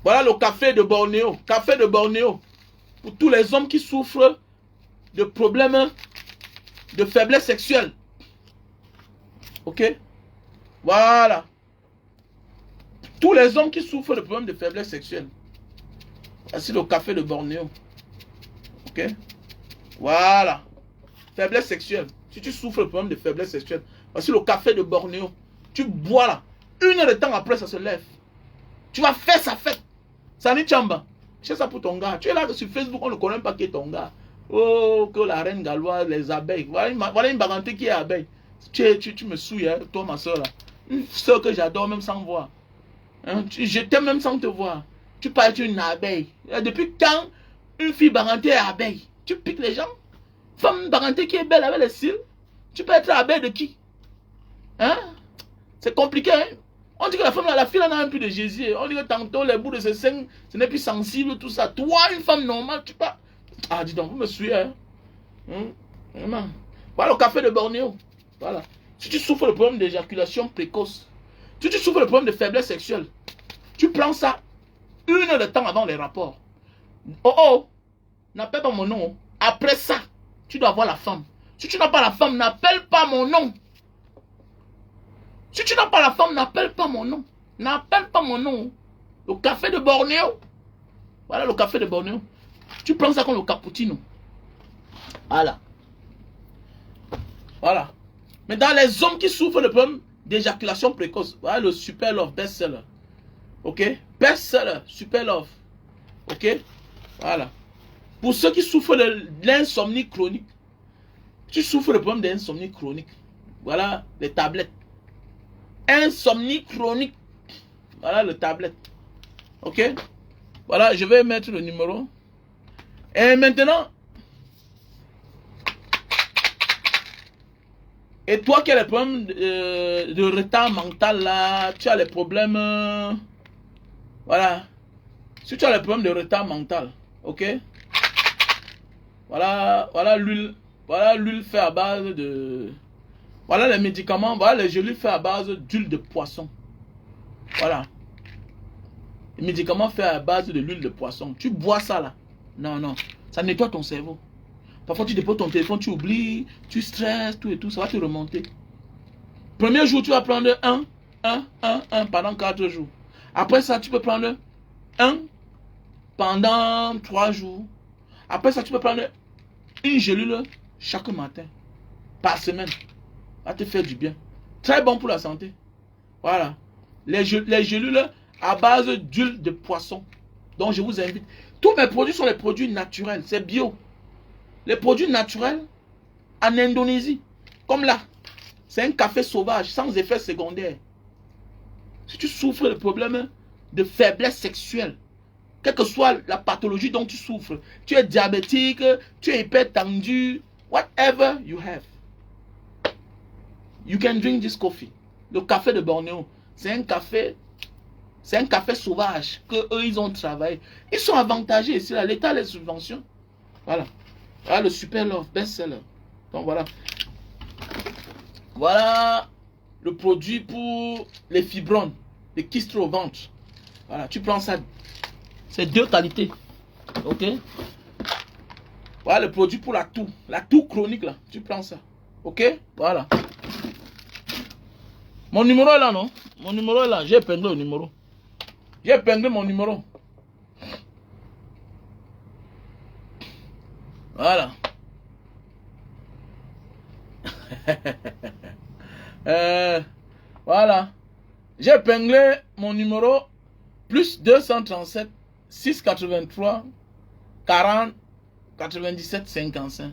Speaker 1: Voilà le café de Bornéo. Café de Bornéo. Pour tous les hommes qui souffrent de problèmes de faiblesse sexuelle. Ok? Voilà. Tous les hommes qui souffrent de problèmes de faiblesse sexuelle. Voici le café de Bornéo. Ok? Voilà. Faiblesse sexuelle. Si tu souffres de problèmes de faiblesse sexuelle, voici le café de Bornéo. Tu bois là. 1 heure de temps après, ça se lève. Tu vas faire sa fête. Sani Chamba. C'est ça pour ton gars. Tu es là sur Facebook, on ne connaît pas qui est ton gars. Oh, que la reine galloise, les abeilles. Voilà une baganté qui est abeille. Tu me souilles, hein, toi, ma soeur là. Une soeur que j'adore même sans voir. Hein, je t'aime même sans te voir. Tu parles d'une abeille. Depuis quand une fille baganté est abeille? Tu piques les gens? Femme baganté qui est belle avec les cils. Tu peux être abeille de qui? Hein? C'est compliqué, hein? On dit que la femme, la fille, elle n'a même plus de Jésus. On dit que tantôt, les bouts de ses seins, ce n'est plus sensible, tout ça. Toi, une femme normale, tu peux... Ah, dis donc, vous me suivez, hein? Vraiment. Voilà le café de Bornéo. Voilà. Si tu souffres de problème d'éjaculation précoce, si tu souffres de problème de faiblesse sexuelle, tu prends ça 1 heure de temps avant les rapports. Oh oh, n'appelle pas mon nom. Après ça, tu dois voir la femme. Si tu n'as pas la femme, n'appelle pas mon nom. Si tu n'as pas la femme, n'appelle pas mon nom. N'appelle pas mon nom. Le café de Bornéo. Voilà le café de Bornéo. Tu prends ça comme le cappuccino. Voilà. Voilà. Mais dans les hommes qui souffrent de problème d'éjaculation précoce, voilà le Super Love best-seller. Ok? Best-seller, Super Love. Ok? Voilà. Pour ceux qui souffrent de l'insomnie chronique, tu souffres de problème d'insomnie chronique. Voilà les tablettes. Insomnie chronique. Voilà le tablette. Ok? Voilà, je vais mettre le numéro. Et maintenant, et toi qui as les problèmes de retard mental là, tu as les problèmes, voilà. Si tu as les problèmes de retard mental, ok? Voilà l'huile fait à base de, voilà les médicaments, voilà les gélules fait à base d'huile de poisson. Voilà. Les médicaments faits à base de l'huile de poisson. Tu bois ça là. Non, non. Ça nettoie ton cerveau. Parfois tu déposes ton téléphone, tu oublies, tu stresses, tout et tout. Ça va te remonter. Premier jour, tu vas prendre un pendant 4 jours. Après ça, tu peux prendre un pendant 3 jours. Après ça, tu peux prendre une gélule chaque matin. Par semaine. Ça va te faire du bien. Très bon pour la santé. Voilà. Les gélules à base d'huile de poisson. Donc je vous invite. Tous mes produits sont les produits naturels. C'est bio. Les produits naturels en Indonésie. Comme là. C'est un café sauvage, sans effet secondaire. Si tu souffres de problèmes de faiblesse sexuelle, quelle que soit la pathologie dont tu souffres, tu es diabétique, tu es hypertendu, whatever you have, you can drink this coffee. Le café de Bornéo, c'est un café sauvage que eux ils ont travaillé. Ils sont avantagés ici, l'État les subventions. Voilà. Voilà le super love, best seller. Donc voilà. Voilà le produit pour les fibromes, les kystes au ventre. Voilà, tu prends ça. C'est 2 qualités. Ok. Voilà le produit pour la toux chronique là. Tu prends ça. Ok. Voilà. Mon numéro est là, non? Mon numéro est là. J'ai épinglé le numéro. J'ai épinglé mon numéro. Voilà. Voilà. J'ai épinglé mon numéro plus 237 683 40 97 55.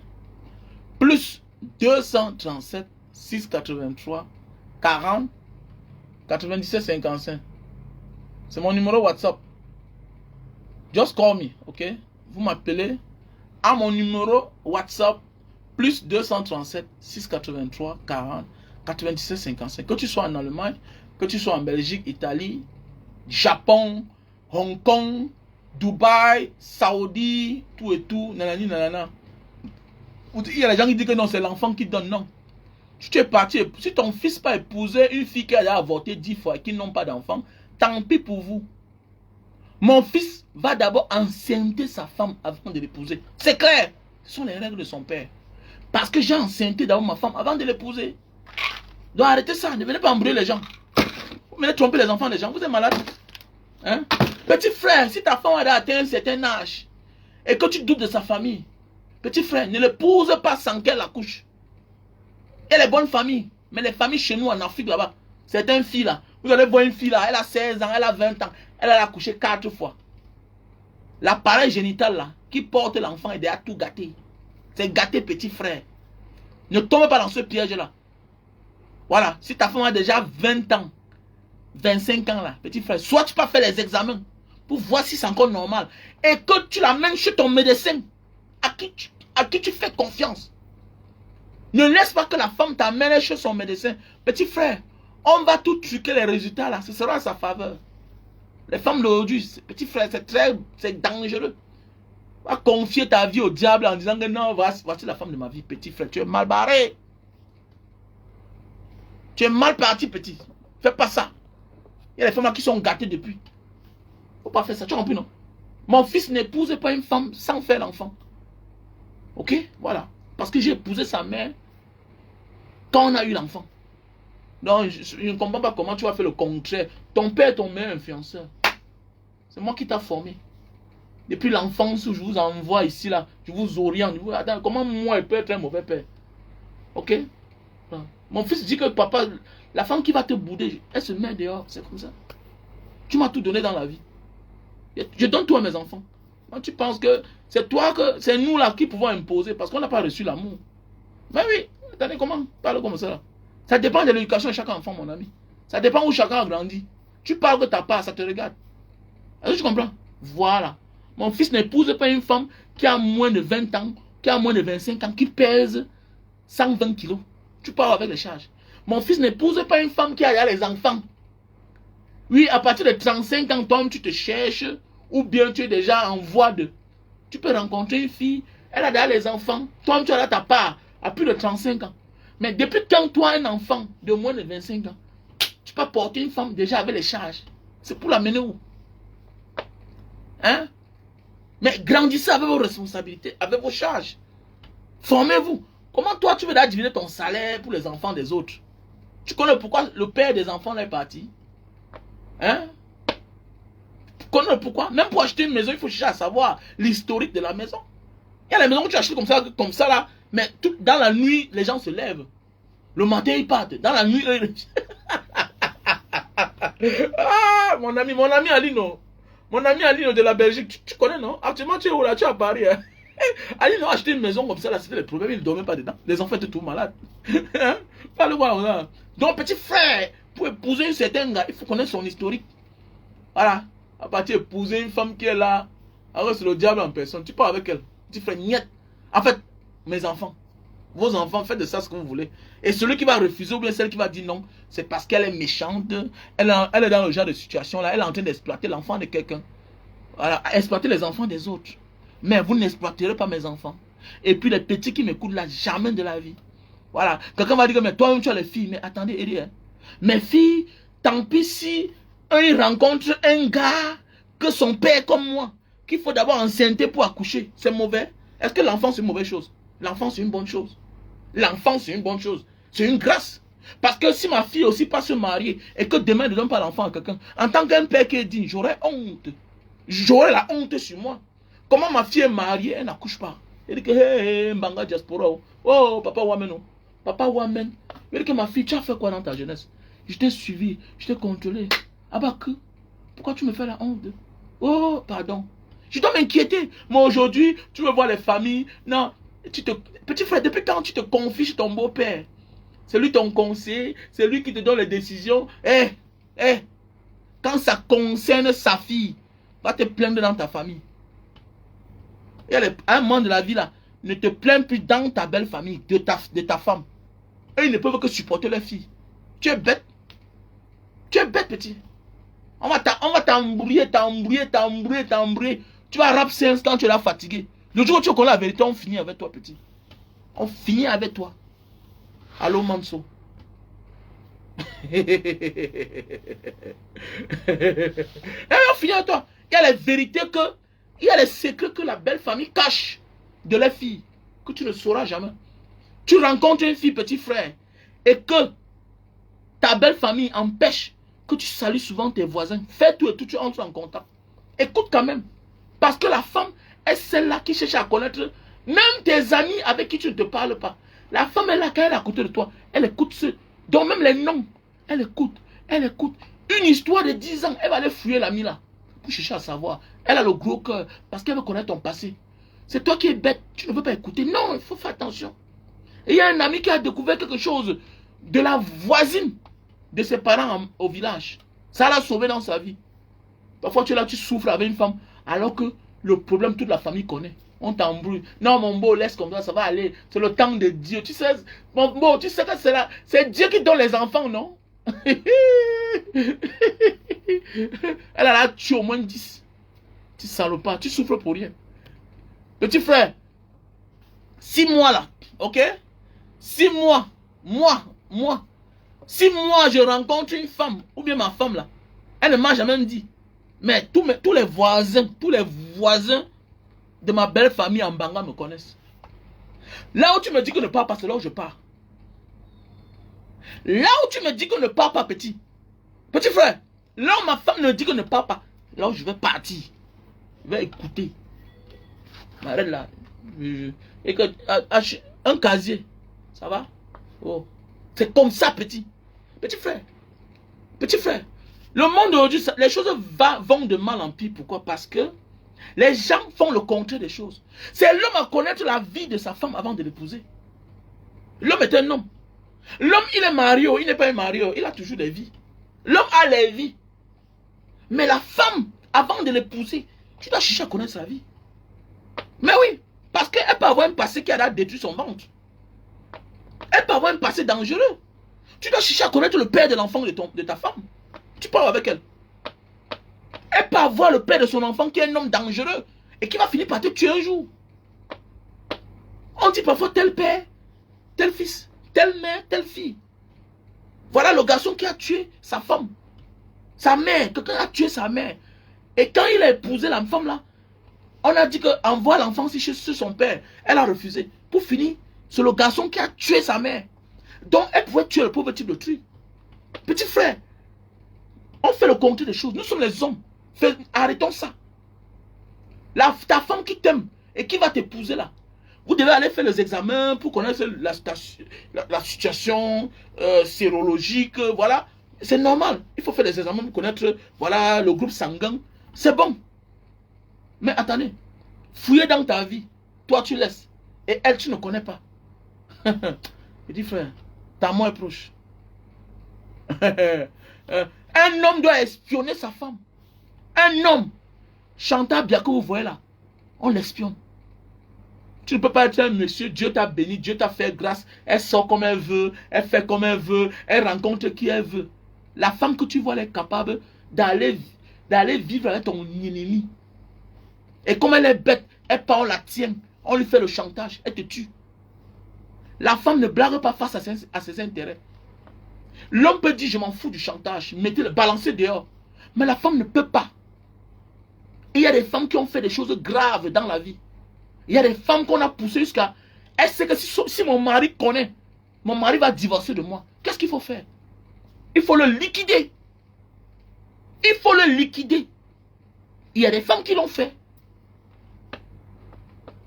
Speaker 1: Plus 237 683 40 97 55. C'est mon numéro WhatsApp. Just call me, ok? Vous m'appelez à mon numéro WhatsApp plus 237 683 40 97 55. Que tu sois en Allemagne, que tu sois en Belgique, Italie, Japon, Hong Kong, Dubaï, Saoudi, tout et tout, nanani, nanana. Il y a des gens qui disent que non, c'est l'enfant qui donne, non. Si tu es parti, si ton fils pas épousé une fille qui a avorté 10 fois et qui n'ont pas d'enfant, tant pis pour vous. Mon fils va d'abord enceinter sa femme avant de l'épouser. C'est clair. Ce sont les règles de son père. Parce que j'ai enceinté d'abord ma femme avant de l'épouser. Donc arrêtez ça, ne venez pas embrouiller les gens. Vous venez tromper les enfants des gens, vous êtes malade. Hein? Petit frère, si ta femme a atteint un certain âge et que tu doutes de sa famille, petit frère, ne l'épouse pas sans qu'elle accouche. Elle est bonne famille, mais les familles chez nous en Afrique là-bas, certaines filles là, vous allez voir une fille là, elle a 16 ans, elle a 20 ans, elle a accouché 4 fois. L'appareil génital là, qui porte l'enfant est déjà tout gâté. C'est gâté petit frère. Ne tombe pas dans ce piège là. Voilà, si ta femme a déjà 20 ans, 25 ans là, petit frère, soit tu peux faire les examens pour voir si c'est encore normal et que tu l'amènes chez ton médecin à qui tu fais confiance. Ne laisse pas que la femme t'amène chez son médecin. Petit frère, on va tout truquer les résultats là, ce sera à sa faveur. Les femmes d'aujourd'hui, petit frère, c'est dangereux. Tu vas confier ta vie au diable en disant que non, voici la femme de ma vie. Petit frère, tu es mal barré. Tu es mal parti, petit. Fais pas ça. Il y a des femmes là qui sont gâtées depuis. Faut pas faire ça, tu as compris, non? Mon fils n'épouse pas une femme sans faire l'enfant. Ok? Voilà. Parce que j'ai épousé sa mère quand on a eu l'enfant. Donc, je ne comprends pas comment tu vas faire le contraire. Ton père est ton meilleur influenceur. C'est moi qui t'a formé. Depuis l'enfance où je vous envoie ici, là, je vous oriente. Je vous, attends, comment moi, je peux être un mauvais père? Ok? Mon fils dit que papa, la femme qui va te bouder, elle se met dehors. C'est comme ça. Tu m'as tout donné dans la vie. Je donne tout à mes enfants. Moi, tu penses que c'est toi, que c'est nous là qui pouvons imposer parce qu'on n'a pas reçu l'amour. Mais oui, attendez, comment parle comme ça là? Ça dépend de l'éducation de chaque enfant, mon ami. Ça dépend où chacun a grandi. Tu parles que ta part, ça te regarde. Est-ce que tu comprends? Voilà. Mon fils n'épouse pas une femme qui a moins de 20 ans, qui a moins de 25 ans, qui pèse 120 kilos. Tu parles avec les charges. Mon fils n'épouse pas une femme qui a les enfants. Oui, à partir de 35 ans, toi, tu te cherches, ou bien tu es déjà en voie de... Tu peux rencontrer une fille, elle a déjà les enfants, toi, tu as ta part, à plus de 35 ans. Mais depuis quand toi, un enfant de moins de 25 ans, tu peux porter une femme déjà avec les charges. C'est pour l'amener où? Hein? Mais grandissez avec vos responsabilités, avec vos charges. Formez-vous. Comment toi, tu veux diviser ton salaire pour les enfants des autres? Tu connais pourquoi le père des enfants est parti? Hein? Tu connais pourquoi? Même pour acheter une maison, il faut chercher à savoir l'historique de la maison. Il y a les maisons que tu achètes comme ça là, mais dans la nuit, les gens se lèvent. Le matin, ils partent. Dans la nuit, ah, mon ami Ali, non. Mon ami Aline de la Belgique, tu connais, non? Actuellement, tu es où là? Tu es à Paris. Hein? Aline a acheté une maison comme ça, là, c'était le problème, il ne dormait pas dedans. Les enfants étaient tout malades. Hein? Pas le voir, là. Donc, petit frère, pour épouser un certain gars, il faut connaître son historique. Voilà. À partir d'épouser une femme qui est là, alors c'est le diable en personne. Tu pars avec elle. Petit frère, niet. En fait, mes enfants, vos enfants, faites de ça ce que vous voulez. Et celui qui va refuser ou bien celle qui va dire non, c'est parce qu'elle est méchante. Elle est dans le genre de situation là. Elle est en train d'exploiter l'enfant de quelqu'un. Voilà, exploiter les enfants des autres. Mais vous n'exploiterez pas mes enfants. Et puis les petits qui m'écoutent là, jamais de la vie. Voilà. Quelqu'un va dire que mais toi-même tu as les filles. Mais attendez, Eddie, hein. Mes filles, tant pis si il rencontre un gars que son père est comme moi, qu'il faut d'abord enceinter pour accoucher. C'est mauvais. Est-ce que l'enfant c'est une mauvaise chose? L'enfant c'est une bonne chose. L'enfant c'est une bonne chose. C'est une grâce. Parce que si ma fille aussi pas se marier et que demain ne donne pas l'enfant à quelqu'un, en tant qu'un père qui est digne, j'aurais honte. J'aurais la honte sur moi. Comment ma fille est mariée, elle n'accouche pas? Elle dit que hey, Mbanga diaspora. Oh, papa Wamen. Papa Wamen. Elle dit que ma fille, tu as fait quoi dans ta jeunesse? Je t'ai suivi, je t'ai contrôlé. Ah bah que? Pourquoi tu me fais la honte? Oh, pardon. Je dois m'inquiéter. Moi aujourd'hui, tu veux voir les familles. Non, petit frère, depuis quand tu te confies chez ton beau-père? C'est lui ton conseiller, c'est lui qui te donne les décisions. Quand ça concerne sa fille, va te plaindre dans ta famille. Et à un moment de la vie là, ne te plains plus dans ta belle famille, de ta femme. Eux, ils ne peuvent que supporter leur fille. Tu es bête. Tu es bête, petit. On va t'embrouiller. Tu vas rapser quand tu es là fatigué. Le jour où tu connais la vérité, on finit avec toi, petit. On finit avec toi. Allô, Manso. Et on finit avec toi. Il y a les vérités il y a les secrets que la belle famille cache de leurs filles, que tu ne sauras jamais. Tu rencontres une fille, petit frère, et que ta belle famille empêche que tu salues souvent tes voisins. Fais tout et tout, tu entres en contact. Écoute quand même. Parce que la femme est celle-là qui cherche à connaître même tes amis avec qui tu ne te parles pas. La femme est là quand elle est à côté de toi. Elle écoute ceux. Donc même les noms. Elle écoute. Elle écoute. Une histoire de 10 ans. Elle va aller fouiller l'ami là. Pour chercher à savoir. Elle a le gros cœur. Parce qu'elle veut connaître ton passé. C'est toi qui es bête. Tu ne veux pas écouter. Non, il faut faire attention. Et il y a un ami qui a découvert quelque chose de la voisine de ses parents au village. Ça l'a sauvé dans sa vie. Parfois tu es là, tu souffres avec une femme. Alors que le problème, toute la famille connaît. On t'embrouille. Non, mon beau, laisse comme ça va aller. C'est le temps de Dieu. Tu sais, mon beau, tu sais que c'est là. C'est Dieu qui donne les enfants, non? Elle a là tué au moins 10. Tu salopard, tu souffres pour rien. Petit frère, 6 mois là, ok? 6 mois, si moi je rencontre une femme, ou bien ma femme là, elle ne m'a jamais dit. Mais tous les voisins de ma belle famille en Banga me connaissent. Là où tu me dis que ne pars pas, c'est là où je pars. Là où tu me dis que ne pars pas, petit frère, là où ma femme me dit que ne pars pas, là où je vais partir. Je vais écouter. Arrête là. Un casier. Ça va? Oh. C'est comme ça, petit frère. Petit frère. Le monde aujourd'hui, les choses vont de mal en pire. Pourquoi? Parce que les gens font le contraire des choses. C'est l'homme à connaître la vie de sa femme avant de l'épouser. L'homme est un homme. L'homme, il est marié, il n'est pas un marié, il a toujours des vies. L'homme a les vies. Mais la femme, avant de l'épouser, tu dois chercher à connaître sa vie. Mais oui, parce qu'elle peut avoir un passé qui a détruit son ventre. Elle peut avoir un passé dangereux. Tu dois chercher à connaître le père de l'enfant de ta femme. Tu parles avec elle. Elle peut avoir le père de son enfant qui est un homme dangereux et qui va finir par te tuer un jour. On dit parfois tel père, tel fils, telle mère, telle fille. Voilà le garçon qui a tué sa femme. Sa mère, quelqu'un a tué sa mère. Et quand il a épousé la femme là, on a dit qu'envoie l'enfant chez son père. Elle a refusé. Pour finir, c'est le garçon qui a tué sa mère. Donc elle pouvait tuer le pauvre type de truc. Petit frère, on fait le contraire des choses. Nous sommes les hommes. Arrêtons ça. Ta femme qui t'aime et qui va t'épouser là, vous devez aller faire les examens pour connaître la situation sérologique. Voilà. C'est normal. Il faut faire les examens pour connaître voilà, le groupe sanguin. C'est bon. Mais attendez, fouiller dans ta vie, toi tu laisses. Et elle, tu ne connais pas. Petit frère, ta mort est proche. Un homme doit espionner sa femme. Un homme. Chantal bien que vous voyez là, on l'espionne. Tu ne peux pas être un monsieur, Dieu t'a béni, Dieu t'a fait grâce. Elle sort comme elle veut, elle fait comme elle veut, elle rencontre qui elle veut. La femme que tu vois, elle est capable d'aller vivre avec ton ennemi. Et comme elle est bête, elle part, on la tient, on lui fait le chantage, elle te tue. La femme ne blague pas face à ses intérêts. L'homme peut dire, je m'en fous du chantage, mettez-le, balancez dehors. Mais la femme ne peut pas. Il y a des femmes qui ont fait des choses graves dans la vie. Il y a des femmes qu'on a poussées jusqu'à... Elle sait que si mon mari connaît, mon mari va divorcer de moi. Qu'est-ce qu'il faut faire? Il faut le liquider. Il faut le liquider. Il y a des femmes qui l'ont fait.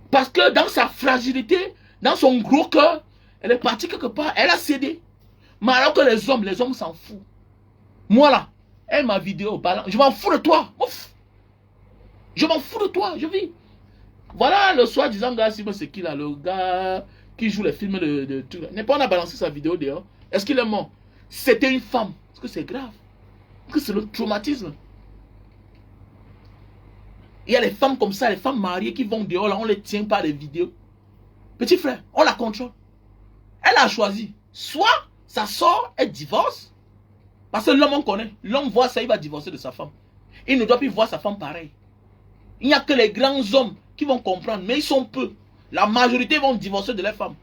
Speaker 1: Parce que dans sa fragilité, dans son gros cœur, elle est partie quelque part, elle a cédé. Mais alors que les hommes s'en foutent. Moi là, elle m'a vidéo, je m'en fous de toi. Ouf. Je m'en fous de toi, je vis. Voilà le soi-disant gars, c'est qui là, le gars qui joue les films de trucs. N'est pas on a balancé sa vidéo dehors. Est-ce qu'il est mort? C'était une femme. Est-ce que c'est grave? Est-ce que c'est le traumatisme? Il y a les femmes comme ça, les femmes mariées qui vont dehors, là, on les tient par les vidéos. Petit frère, on la contrôle. Elle a choisi. Soit ça sort, elle divorce. Parce que l'homme, on connaît. L'homme voit ça, il va divorcer de sa femme. Il ne doit plus voir sa femme pareil. Il n'y a que les grands hommes qui vont comprendre, mais ils sont peu. La majorité vont divorcer de leurs femmes.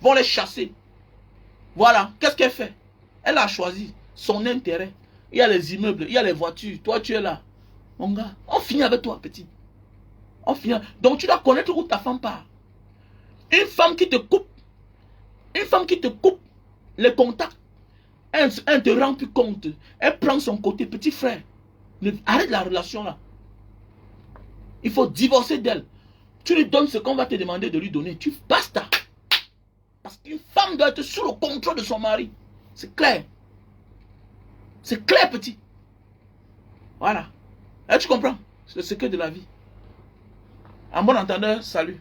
Speaker 1: Vont les chasser. Voilà. Qu'est-ce qu'elle fait? Elle a choisi son intérêt. Il y a les immeubles, il y a les voitures. Toi, tu es là. Mon gars, on finit avec toi, petit. On finit. Donc, tu dois connaître où ta femme part. Une femme qui te coupe. Une femme qui te coupe les contacts. Elle ne te rend plus compte. Elle prend son côté. Petit frère, arrête la relation là. Il faut divorcer d'elle. Tu lui donnes ce qu'on va te demander de lui donner. Tu basta. Parce qu'une femme doit être sous le contrôle de son mari. C'est clair. C'est clair, petit. Voilà. Et tu comprends? C'est le secret de la vie. En bon entendeur, salut.